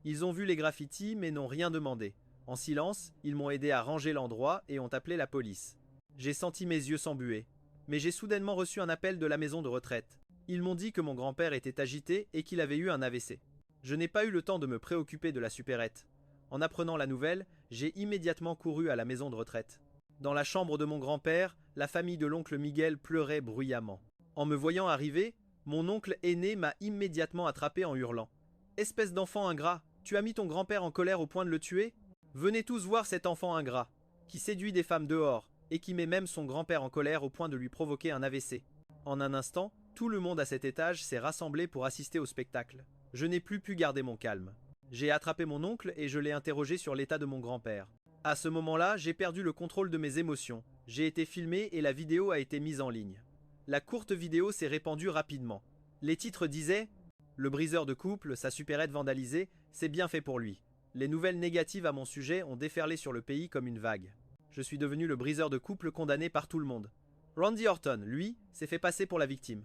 Ils ont vu les graffitis mais n'ont rien demandé. En silence, ils m'ont aidé à ranger l'endroit et ont appelé la police. J'ai senti mes yeux s'embuer. Mais j'ai soudainement reçu un appel de la maison de retraite. Ils m'ont dit que mon grand-père était agité et qu'il avait eu un AVC. Je n'ai pas eu le temps de me préoccuper de la supérette. En apprenant la nouvelle, j'ai immédiatement couru à la maison de retraite. Dans la chambre de mon grand-père, la famille de l'oncle Miguel pleurait bruyamment. En me voyant arriver, mon oncle aîné m'a immédiatement attrapé en hurlant. « Espèce d'enfant ingrat, tu as mis ton grand-père en colère au point de le tuer? Venez tous voir cet enfant ingrat, qui séduit des femmes dehors, et qui met même son grand-père en colère au point de lui provoquer un AVC. » En un instant, tout le monde à cet étage s'est rassemblé pour assister au spectacle. Je n'ai plus pu garder mon calme. J'ai attrapé mon oncle et je l'ai interrogé sur l'état de mon grand-père. À ce moment-là, j'ai perdu le contrôle de mes émotions. J'ai été filmé et la vidéo a été mise en ligne. La courte vidéo s'est répandue rapidement. Les titres disaient « Le briseur de couple, sa supérette vandalisée, c'est bien fait pour lui. » Les nouvelles négatives à mon sujet ont déferlé sur le pays comme une vague. Je suis devenu le briseur de couple condamné par tout le monde. Randy Orton, lui, s'est fait passer pour la victime.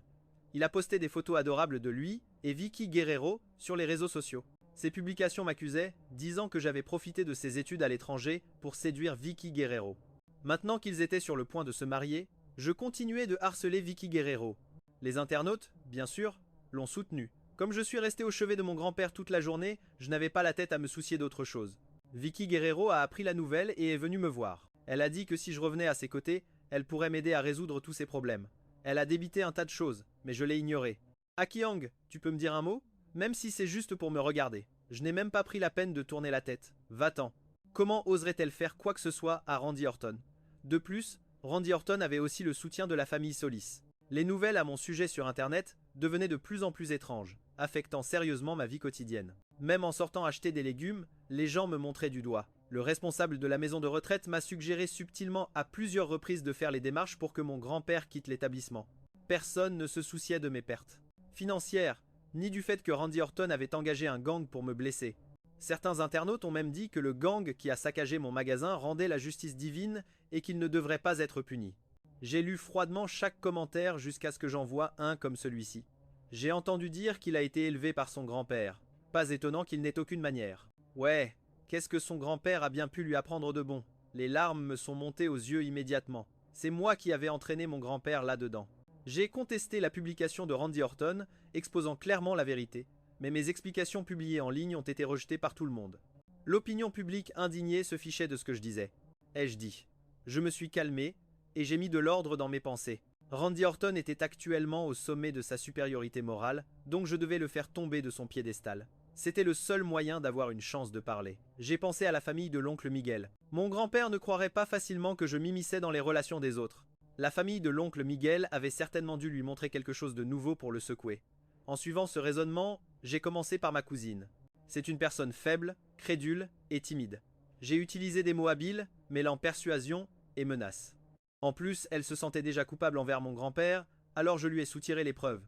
Il a posté des photos adorables de lui et Vicky Guerrero sur les réseaux sociaux. Ces publications m'accusaient, disant que j'avais profité de ses études à l'étranger pour séduire Vicky Guerrero. Maintenant qu'ils étaient sur le point de se marier, je continuais de harceler Vicky Guerrero. Les internautes, bien sûr, l'ont soutenu. Comme je suis resté au chevet de mon grand-père toute la journée, je n'avais pas la tête à me soucier d'autre chose. Vicky Guerrero a appris la nouvelle et est venue me voir. Elle a dit que si je revenais à ses côtés, elle pourrait m'aider à résoudre tous ses problèmes. Elle a débité un tas de choses, mais je l'ai ignoré. Akiang, tu peux me dire un mot? Même si c'est juste pour me regarder. Je n'ai même pas pris la peine de tourner la tête. Va-t'en. Comment oserait-elle faire quoi que ce soit à Randy Orton? De plus, Randy Orton avait aussi le soutien de la famille Solis. Les nouvelles à mon sujet sur internet devenaient de plus en plus étranges, affectant sérieusement ma vie quotidienne. Même en sortant acheter des légumes, les gens me montraient du doigt. Le responsable de la maison de retraite m'a suggéré subtilement à plusieurs reprises de faire les démarches pour que mon grand-père quitte l'établissement. Personne ne se souciait de mes pertes financières, ni du fait que Randy Orton avait engagé un gang pour me blesser. Certains internautes ont même dit que le gang qui a saccagé mon magasin rendait la justice divine et qu'il ne devrait pas être puni. J'ai lu froidement chaque commentaire jusqu'à ce que j'en voie un comme celui-ci. J'ai entendu dire qu'il a été élevé par son grand-père. Pas étonnant qu'il n'ait aucune manière. Ouais, qu'est-ce que son grand-père a bien pu lui apprendre de bon? Les larmes me sont montées aux yeux immédiatement. C'est moi qui avais entraîné mon grand-père là-dedans. J'ai contesté la publication de Randy Orton, exposant clairement la vérité, mais mes explications publiées en ligne ont été rejetées par tout le monde. L'opinion publique indignée se fichait de ce que je disais. Ai-je dit? Je me suis calmé, et j'ai mis de l'ordre dans mes pensées. Randy Orton était actuellement au sommet de sa supériorité morale, donc je devais le faire tomber de son piédestal. C'était le seul moyen d'avoir une chance de parler. J'ai pensé à la famille de l'oncle Miguel. Mon grand-père ne croirait pas facilement que je m'immisçais dans les relations des autres. La famille de l'oncle Miguel avait certainement dû lui montrer quelque chose de nouveau pour le secouer. En suivant ce raisonnement, j'ai commencé par ma cousine. C'est une personne faible, crédule et timide. J'ai utilisé des mots habiles, mêlant persuasion et menace. En plus, elle se sentait déjà coupable envers mon grand-père, alors je lui ai soutiré les preuves.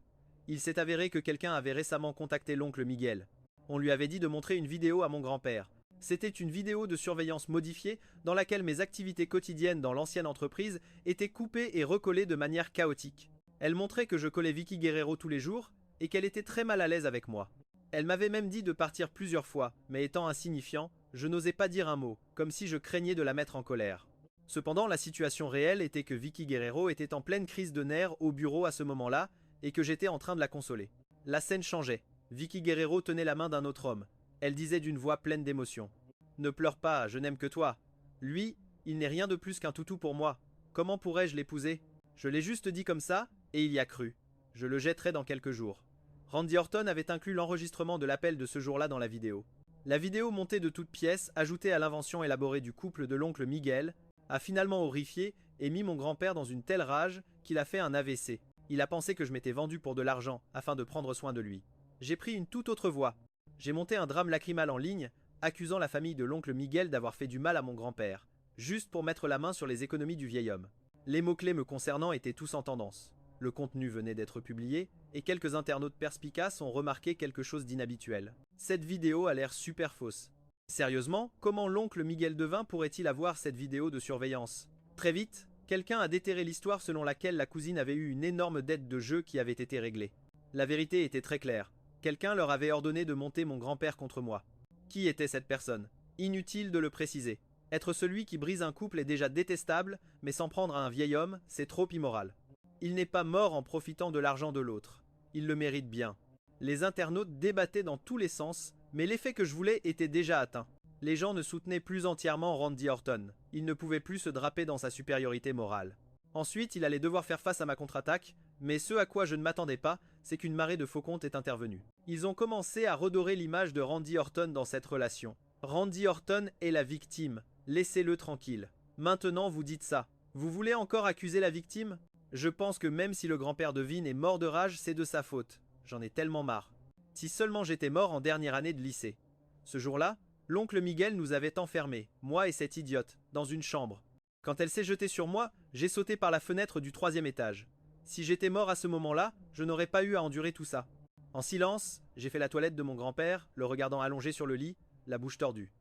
Il s'est avéré que quelqu'un avait récemment contacté l'oncle Miguel. On lui avait dit de montrer une vidéo à mon grand-père. C'était une vidéo de surveillance modifiée dans laquelle mes activités quotidiennes dans l'ancienne entreprise étaient coupées et recollées de manière chaotique. Elle montrait que je collais Vicky Guerrero tous les jours et qu'elle était très mal à l'aise avec moi. Elle m'avait même dit de partir plusieurs fois, mais étant insignifiant, je n'osais pas dire un mot, comme si je craignais de la mettre en colère. Cependant, la situation réelle était que Vicky Guerrero était en pleine crise de nerfs au bureau à ce moment-là et que j'étais en train de la consoler. La scène changeait. Vicky Guerrero tenait la main d'un autre homme. Elle disait d'une voix pleine d'émotion. « Ne pleure pas, je n'aime que toi. Lui, il n'est rien de plus qu'un toutou pour moi. Comment pourrais-je l'épouser? Je l'ai juste dit comme ça, et il y a cru. Je le jetterai dans quelques jours. » Randy Orton avait inclus l'enregistrement de l'appel de ce jour-là dans la vidéo. La vidéo montée de toutes pièces, ajoutée à l'invention élaborée du couple de l'oncle Miguel, a finalement horrifié et mis mon grand-père dans une telle rage qu'il a fait un AVC. Il a pensé que je m'étais vendu pour de l'argent afin de prendre soin de lui. J'ai pris une toute autre voie. J'ai monté un drame lacrymal en ligne, accusant la famille de l'oncle Miguel d'avoir fait du mal à mon grand-père, juste pour mettre la main sur les économies du vieil homme. Les mots-clés me concernant étaient tous en tendance. Le contenu venait d'être publié, et quelques internautes perspicaces ont remarqué quelque chose d'inhabituel. Cette vidéo a l'air super fausse. Sérieusement, comment l'oncle Miguel Devin pourrait-il avoir cette vidéo de surveillance? Très vite, quelqu'un a déterré l'histoire selon laquelle la cousine avait eu une énorme dette de jeu qui avait été réglée. La vérité était très claire. Quelqu'un leur avait ordonné de monter mon grand-père contre moi. Qui était cette personne? Inutile de le préciser. Être celui qui brise un couple est déjà détestable, mais s'en prendre à un vieil homme, c'est trop immoral. Il n'est pas mort en profitant de l'argent de l'autre. Il le mérite bien. Les internautes débattaient dans tous les sens, mais l'effet que je voulais était déjà atteint. Les gens ne soutenaient plus entièrement Randy Orton. Il ne pouvait plus se draper dans sa supériorité morale. Ensuite, il allait devoir faire face à ma contre-attaque, mais ce à quoi je ne m'attendais pas, c'est qu'une marée de faux comptes est intervenue. Ils ont commencé à redorer l'image de Randy Orton dans cette relation. Randy Orton est la victime. Laissez-le tranquille. Maintenant, vous dites ça. Vous voulez encore accuser la victime? Je pense que même si le grand-père de Vin est mort de rage, c'est de sa faute. J'en ai tellement marre. Si seulement j'étais mort en dernière année de lycée. Ce jour-là, l'oncle Miguel nous avait enfermés, moi et cette idiote, dans une chambre. Quand elle s'est jetée sur moi, j'ai sauté par la fenêtre du 3e étage. Si j'étais mort à ce moment-là, je n'aurais pas eu à endurer tout ça. En silence, j'ai fait la toilette de mon grand-père, le regardant allongé sur le lit, la bouche tordue.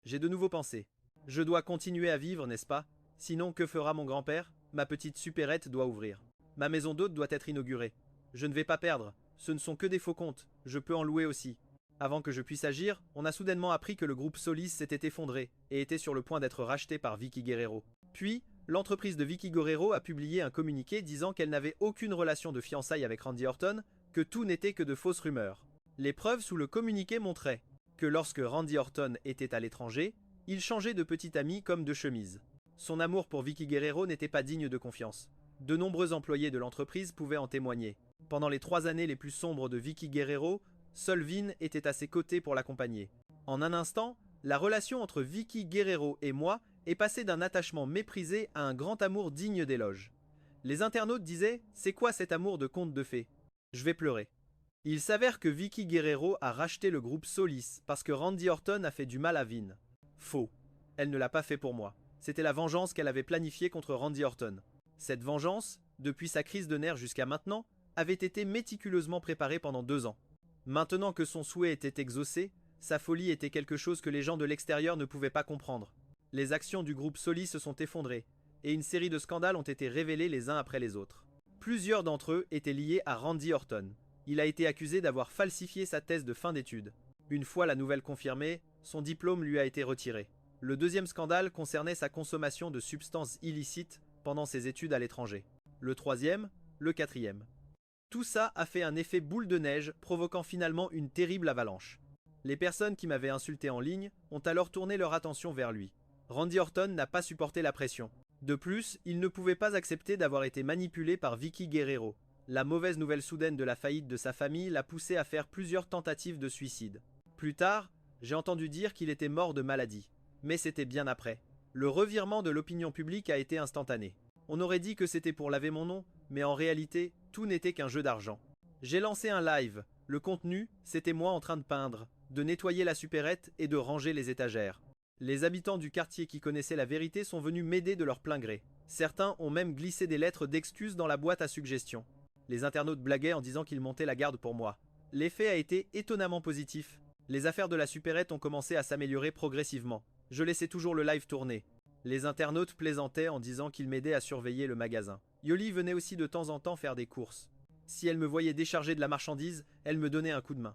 J'ai de nouveau pensé. Je dois continuer à vivre, n'est-ce pas? Sinon, que fera mon grand-père? Ma petite supérette doit ouvrir. Ma maison d'hôte doit être inaugurée. Je ne vais pas perdre. Ce ne sont que des faux comptes. Je peux en louer aussi. Avant que je puisse agir, on a soudainement appris que le groupe Solis s'était effondré et était sur le point d'être racheté par Vicky Guerrero. Puis, l'entreprise de Vicky Guerrero a publié un communiqué disant qu'elle n'avait aucune relation de fiançailles avec Randy Orton, que tout n'était que de fausses rumeurs. Les preuves sous le communiqué montraient que lorsque Randy Orton était à l'étranger, il changeait de petit ami comme de chemise. Son amour pour Vicky Guerrero n'était pas digne de confiance. De nombreux employés de l'entreprise pouvaient en témoigner. Pendant les 3 années les plus sombres de Vicky Guerrero, seul Vin était à ses côtés pour l'accompagner. En un instant, la relation entre Vicky Guerrero et moi est passée d'un attachement méprisé à un grand amour digne d'éloge. Les internautes disaient « C'est quoi cet amour de conte de fées ?» Je vais pleurer. Il s'avère que Vicky Guerrero a racheté le groupe Solis parce que Randy Orton a fait du mal à Vin. Faux. Elle ne l'a pas fait pour moi. C'était la vengeance qu'elle avait planifiée contre Randy Orton. Cette vengeance, depuis sa crise de nerfs jusqu'à maintenant, avait été méticuleusement préparée pendant 2 ans. Maintenant que son souhait était exaucé, sa folie était quelque chose que les gens de l'extérieur ne pouvaient pas comprendre. Les actions du groupe Solis se sont effondrées, et une série de scandales ont été révélés les uns après les autres. Plusieurs d'entre eux étaient liés à Randy Orton. Il a été accusé d'avoir falsifié sa thèse de fin d'études. Une fois la nouvelle confirmée, son diplôme lui a été retiré. Le deuxième scandale concernait sa consommation de substances illicites pendant ses études à l'étranger. Le troisième, le quatrième. Tout ça a fait un effet boule de neige, provoquant finalement une terrible avalanche. Les personnes qui m'avaient insulté en ligne ont alors tourné leur attention vers lui. Randy Orton n'a pas supporté la pression. De plus, il ne pouvait pas accepter d'avoir été manipulé par Vicky Guerrero. La mauvaise nouvelle soudaine de la faillite de sa famille l'a poussé à faire plusieurs tentatives de suicide. Plus tard, j'ai entendu dire qu'il était mort de maladie. Mais c'était bien après. Le revirement de l'opinion publique a été instantané. On aurait dit que c'était pour laver mon nom, mais en réalité, tout n'était qu'un jeu d'argent. J'ai lancé un live. Le contenu, c'était moi en train de peindre, de nettoyer la supérette et de ranger les étagères. Les habitants du quartier qui connaissaient la vérité sont venus m'aider de leur plein gré. Certains ont même glissé des lettres d'excuses dans la boîte à suggestions. Les internautes blaguaient en disant qu'ils montaient la garde pour moi. L'effet a été étonnamment positif. Les affaires de la supérette ont commencé à s'améliorer progressivement. Je laissais toujours le live tourner. Les internautes plaisantaient en disant qu'ils m'aidaient à surveiller le magasin. Yoli venait aussi de temps en temps faire des courses. Si elle me voyait décharger de la marchandise, elle me donnait un coup de main.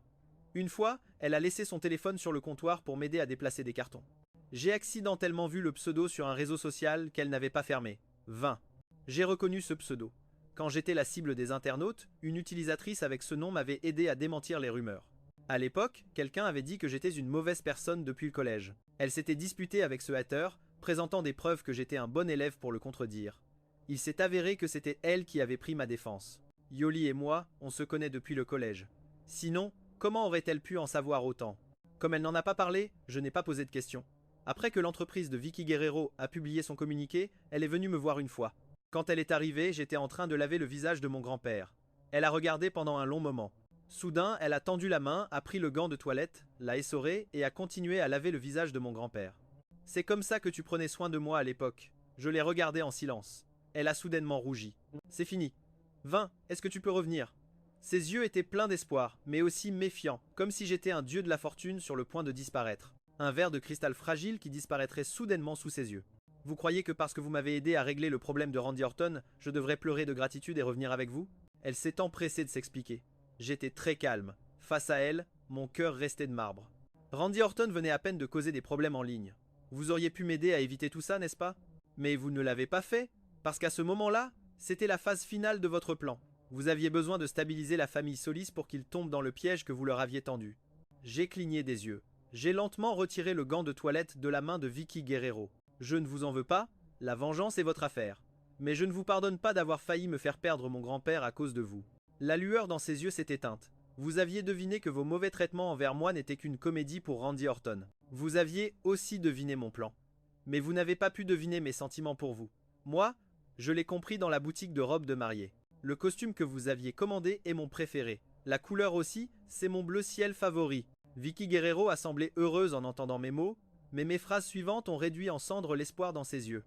Une fois, elle a laissé son téléphone sur le comptoir pour m'aider à déplacer des cartons. J'ai accidentellement vu le pseudo sur un réseau social qu'elle n'avait pas fermé. 20. J'ai reconnu ce pseudo. Quand j'étais la cible des internautes, une utilisatrice avec ce nom m'avait aidé à démentir les rumeurs. À l'époque, quelqu'un avait dit que j'étais une mauvaise personne depuis le collège. Elle s'était disputée avec ce hater, présentant des preuves que j'étais un bon élève pour le contredire. Il s'est avéré que c'était elle qui avait pris ma défense. Yoli et moi, on se connaît depuis le collège. Sinon, comment aurait-elle pu en savoir autant? Comme elle n'en a pas parlé, je n'ai pas posé de questions. Après que l'entreprise de Vicky Guerrero a publié son communiqué, elle est venue me voir une fois. Quand elle est arrivée, j'étais en train de laver le visage de mon grand-père. Elle a regardé pendant un long moment. Soudain, elle a tendu la main, a pris le gant de toilette, l'a essoré et a continué à laver le visage de mon grand-père. C'est comme ça que tu prenais soin de moi à l'époque. Je l'ai regardée en silence. Elle a soudainement rougi. C'est fini. 20, est-ce que tu peux revenir? Ses yeux étaient pleins d'espoir, mais aussi méfiants, comme si j'étais un dieu de la fortune sur le point de disparaître. Un verre de cristal fragile qui disparaîtrait soudainement sous ses yeux. Vous croyez que parce que vous m'avez aidé à régler le problème de Randy Orton, je devrais pleurer de gratitude et revenir avec vous? Elle s'est empressée de s'expliquer. J'étais très calme. Face à elle, mon cœur restait de marbre. Randy Orton venait à peine de causer des problèmes en ligne. Vous auriez pu m'aider à éviter tout ça, n'est-ce pas? Mais vous ne l'avez pas fait, parce qu'à ce moment-là, c'était la phase finale de votre plan. Vous aviez besoin de stabiliser la famille Solis pour qu'ils tombent dans le piège que vous leur aviez tendu. J'ai cligné des yeux. J'ai lentement retiré le gant de toilette de la main de Vicky Guerrero. Je ne vous en veux pas, la vengeance est votre affaire. Mais je ne vous pardonne pas d'avoir failli me faire perdre mon grand-père à cause de vous. La lueur dans ses yeux s'est éteinte. Vous aviez deviné que vos mauvais traitements envers moi n'étaient qu'une comédie pour Randy Orton. Vous aviez aussi deviné mon plan. Mais vous n'avez pas pu deviner mes sentiments pour vous. Moi, je l'ai compris dans la boutique de robes de mariée. Le costume que vous aviez commandé est mon préféré. La couleur aussi, c'est mon bleu ciel favori. Vicky Guerrero a semblé heureuse en entendant mes mots, mais mes phrases suivantes ont réduit en cendres l'espoir dans ses yeux.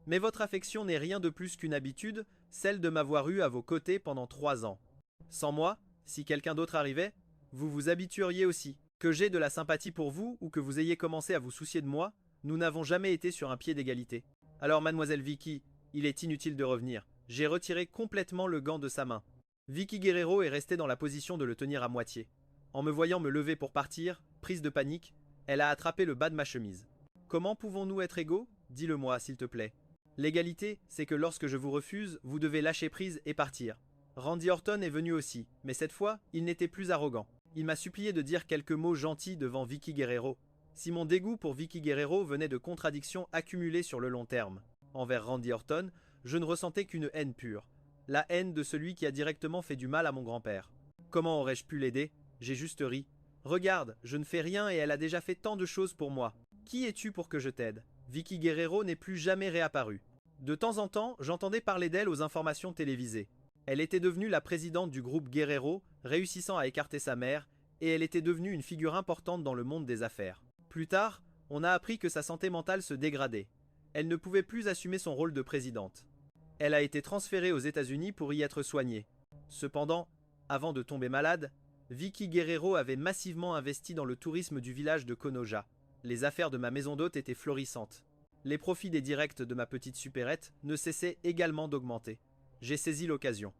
Mais votre affection n'est rien de plus qu'une habitude, celle de m'avoir eu à vos côtés pendant 3 ans. Sans moi, si quelqu'un d'autre arrivait, vous vous habitueriez aussi. Que j'aie de la sympathie pour vous ou que vous ayez commencé à vous soucier de moi, nous n'avons jamais été sur un pied d'égalité. Alors mademoiselle Vicky, il est inutile de revenir. J'ai retiré complètement le gant de sa main. Vicky Guerrero est restée dans la position de le tenir à moitié. En me voyant me lever pour partir, prise de panique, elle a attrapé le bas de ma chemise. Comment pouvons-nous être égaux? Dis-le-moi, s'il te plaît. L'égalité, c'est que lorsque je vous refuse, vous devez lâcher prise et partir. Randy Orton est venu aussi, mais cette fois, il n'était plus arrogant. Il m'a supplié de dire quelques mots gentils devant Vicky Guerrero. Si mon dégoût pour Vicky Guerrero venait de contradictions accumulées sur le long terme envers Randy Orton, je ne ressentais qu'une haine pure. La haine de celui qui a directement fait du mal à mon grand-père. Comment aurais-je pu l'aider? J'ai juste ri. Regarde, je ne fais rien et elle a déjà fait tant de choses pour moi. Qui es-tu pour que je t'aide? Vicky Guerrero n'est plus jamais réapparue. De temps en temps, j'entendais parler d'elle aux informations télévisées. Elle était devenue la présidente du groupe Guerrero, réussissant à écarter sa mère, et elle était devenue une figure importante dans le monde des affaires. Plus tard, on a appris que sa santé mentale se dégradait. Elle ne pouvait plus assumer son rôle de présidente. Elle a été transférée aux États-Unis pour y être soignée. Cependant, avant de tomber malade, Vicky Guerrero avait massivement investi dans le tourisme du village de Konoja. Les affaires de ma maison d'hôte étaient florissantes. Les profits des directs de ma petite supérette ne cessaient également d'augmenter. J'ai saisi l'occasion.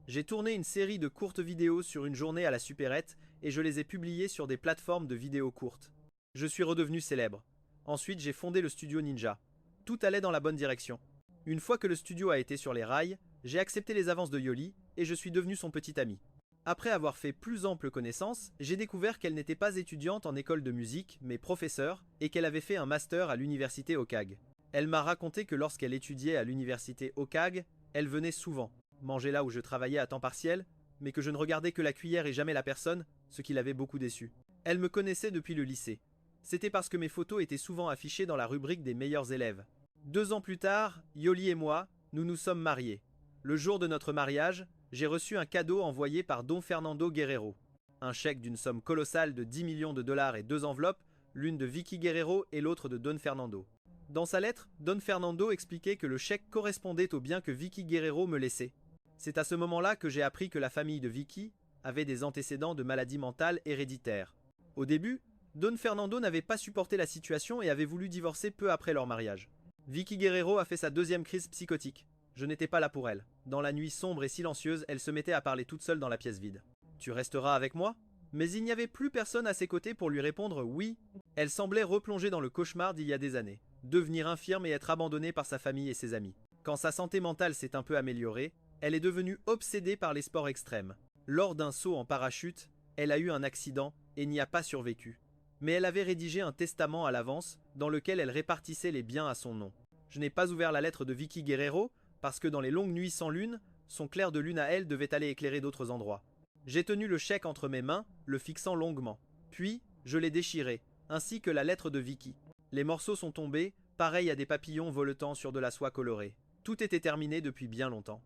J'ai tourné une série de courtes vidéos sur une journée à la supérette et je les ai publiées sur des plateformes de vidéos courtes. Je suis redevenu célèbre. Ensuite, j'ai fondé le studio Ninja. Tout allait dans la bonne direction. Une fois que le studio a été sur les rails, j'ai accepté les avances de Yoli et je suis devenu son petit ami. Après avoir fait plus ample connaissance, j'ai découvert qu'elle n'était pas étudiante en école de musique, mais professeure, et qu'elle avait fait un master à l'université Hokage. Elle m'a raconté que lorsqu'elle étudiait à l'université Hokage, elle venait souvent, manger là où je travaillais à temps partiel, mais que je ne regardais que la cuillère et jamais la personne, ce qui l'avait beaucoup déçue. Elle me connaissait depuis le lycée. C'était parce que mes photos étaient souvent affichées dans la rubrique des meilleurs élèves. 2 ans plus tard, Yoli et moi, nous nous sommes mariés. Le jour de notre mariage, j'ai reçu un cadeau envoyé par Don Fernando Guerrero. Un chèque d'une somme colossale de 10 millions de dollars et 2 enveloppes, l'une de Vicky Guerrero et l'autre de Don Fernando. Dans sa lettre, Don Fernando expliquait que le chèque correspondait au bien que Vicky Guerrero me laissait. C'est à ce moment-là que j'ai appris que la famille de Vicky avait des antécédents de maladies mentales héréditaires. Au début, Don Fernando n'avait pas supporté la situation et avait voulu divorcer peu après leur mariage. Vicky Guerrero a fait sa 2e crise psychotique. Je n'étais pas là pour elle. Dans la nuit sombre et silencieuse, elle se mettait à parler toute seule dans la pièce vide. « Tu resteras avec moi ?» Mais il n'y avait plus personne à ses côtés pour lui répondre « oui ». Elle semblait replonger dans le cauchemar d'il y a des années, devenir infirme et être abandonnée par sa famille et ses amis. Quand sa santé mentale s'est un peu améliorée, elle est devenue obsédée par les sports extrêmes. Lors d'un saut en parachute, elle a eu un accident et n'y a pas survécu. Mais elle avait rédigé un testament à l'avance dans lequel elle répartissait les biens à son nom. Je n'ai pas ouvert la lettre de Vicky Guerrero parce que dans les longues nuits sans lune, son clair de lune à elle devait aller éclairer d'autres endroits. J'ai tenu le chèque entre mes mains, le fixant longuement. Puis, je l'ai déchiré, ainsi que la lettre de Vicky. Les morceaux sont tombés, pareils à des papillons voletant sur de la soie colorée. Tout était terminé depuis bien longtemps.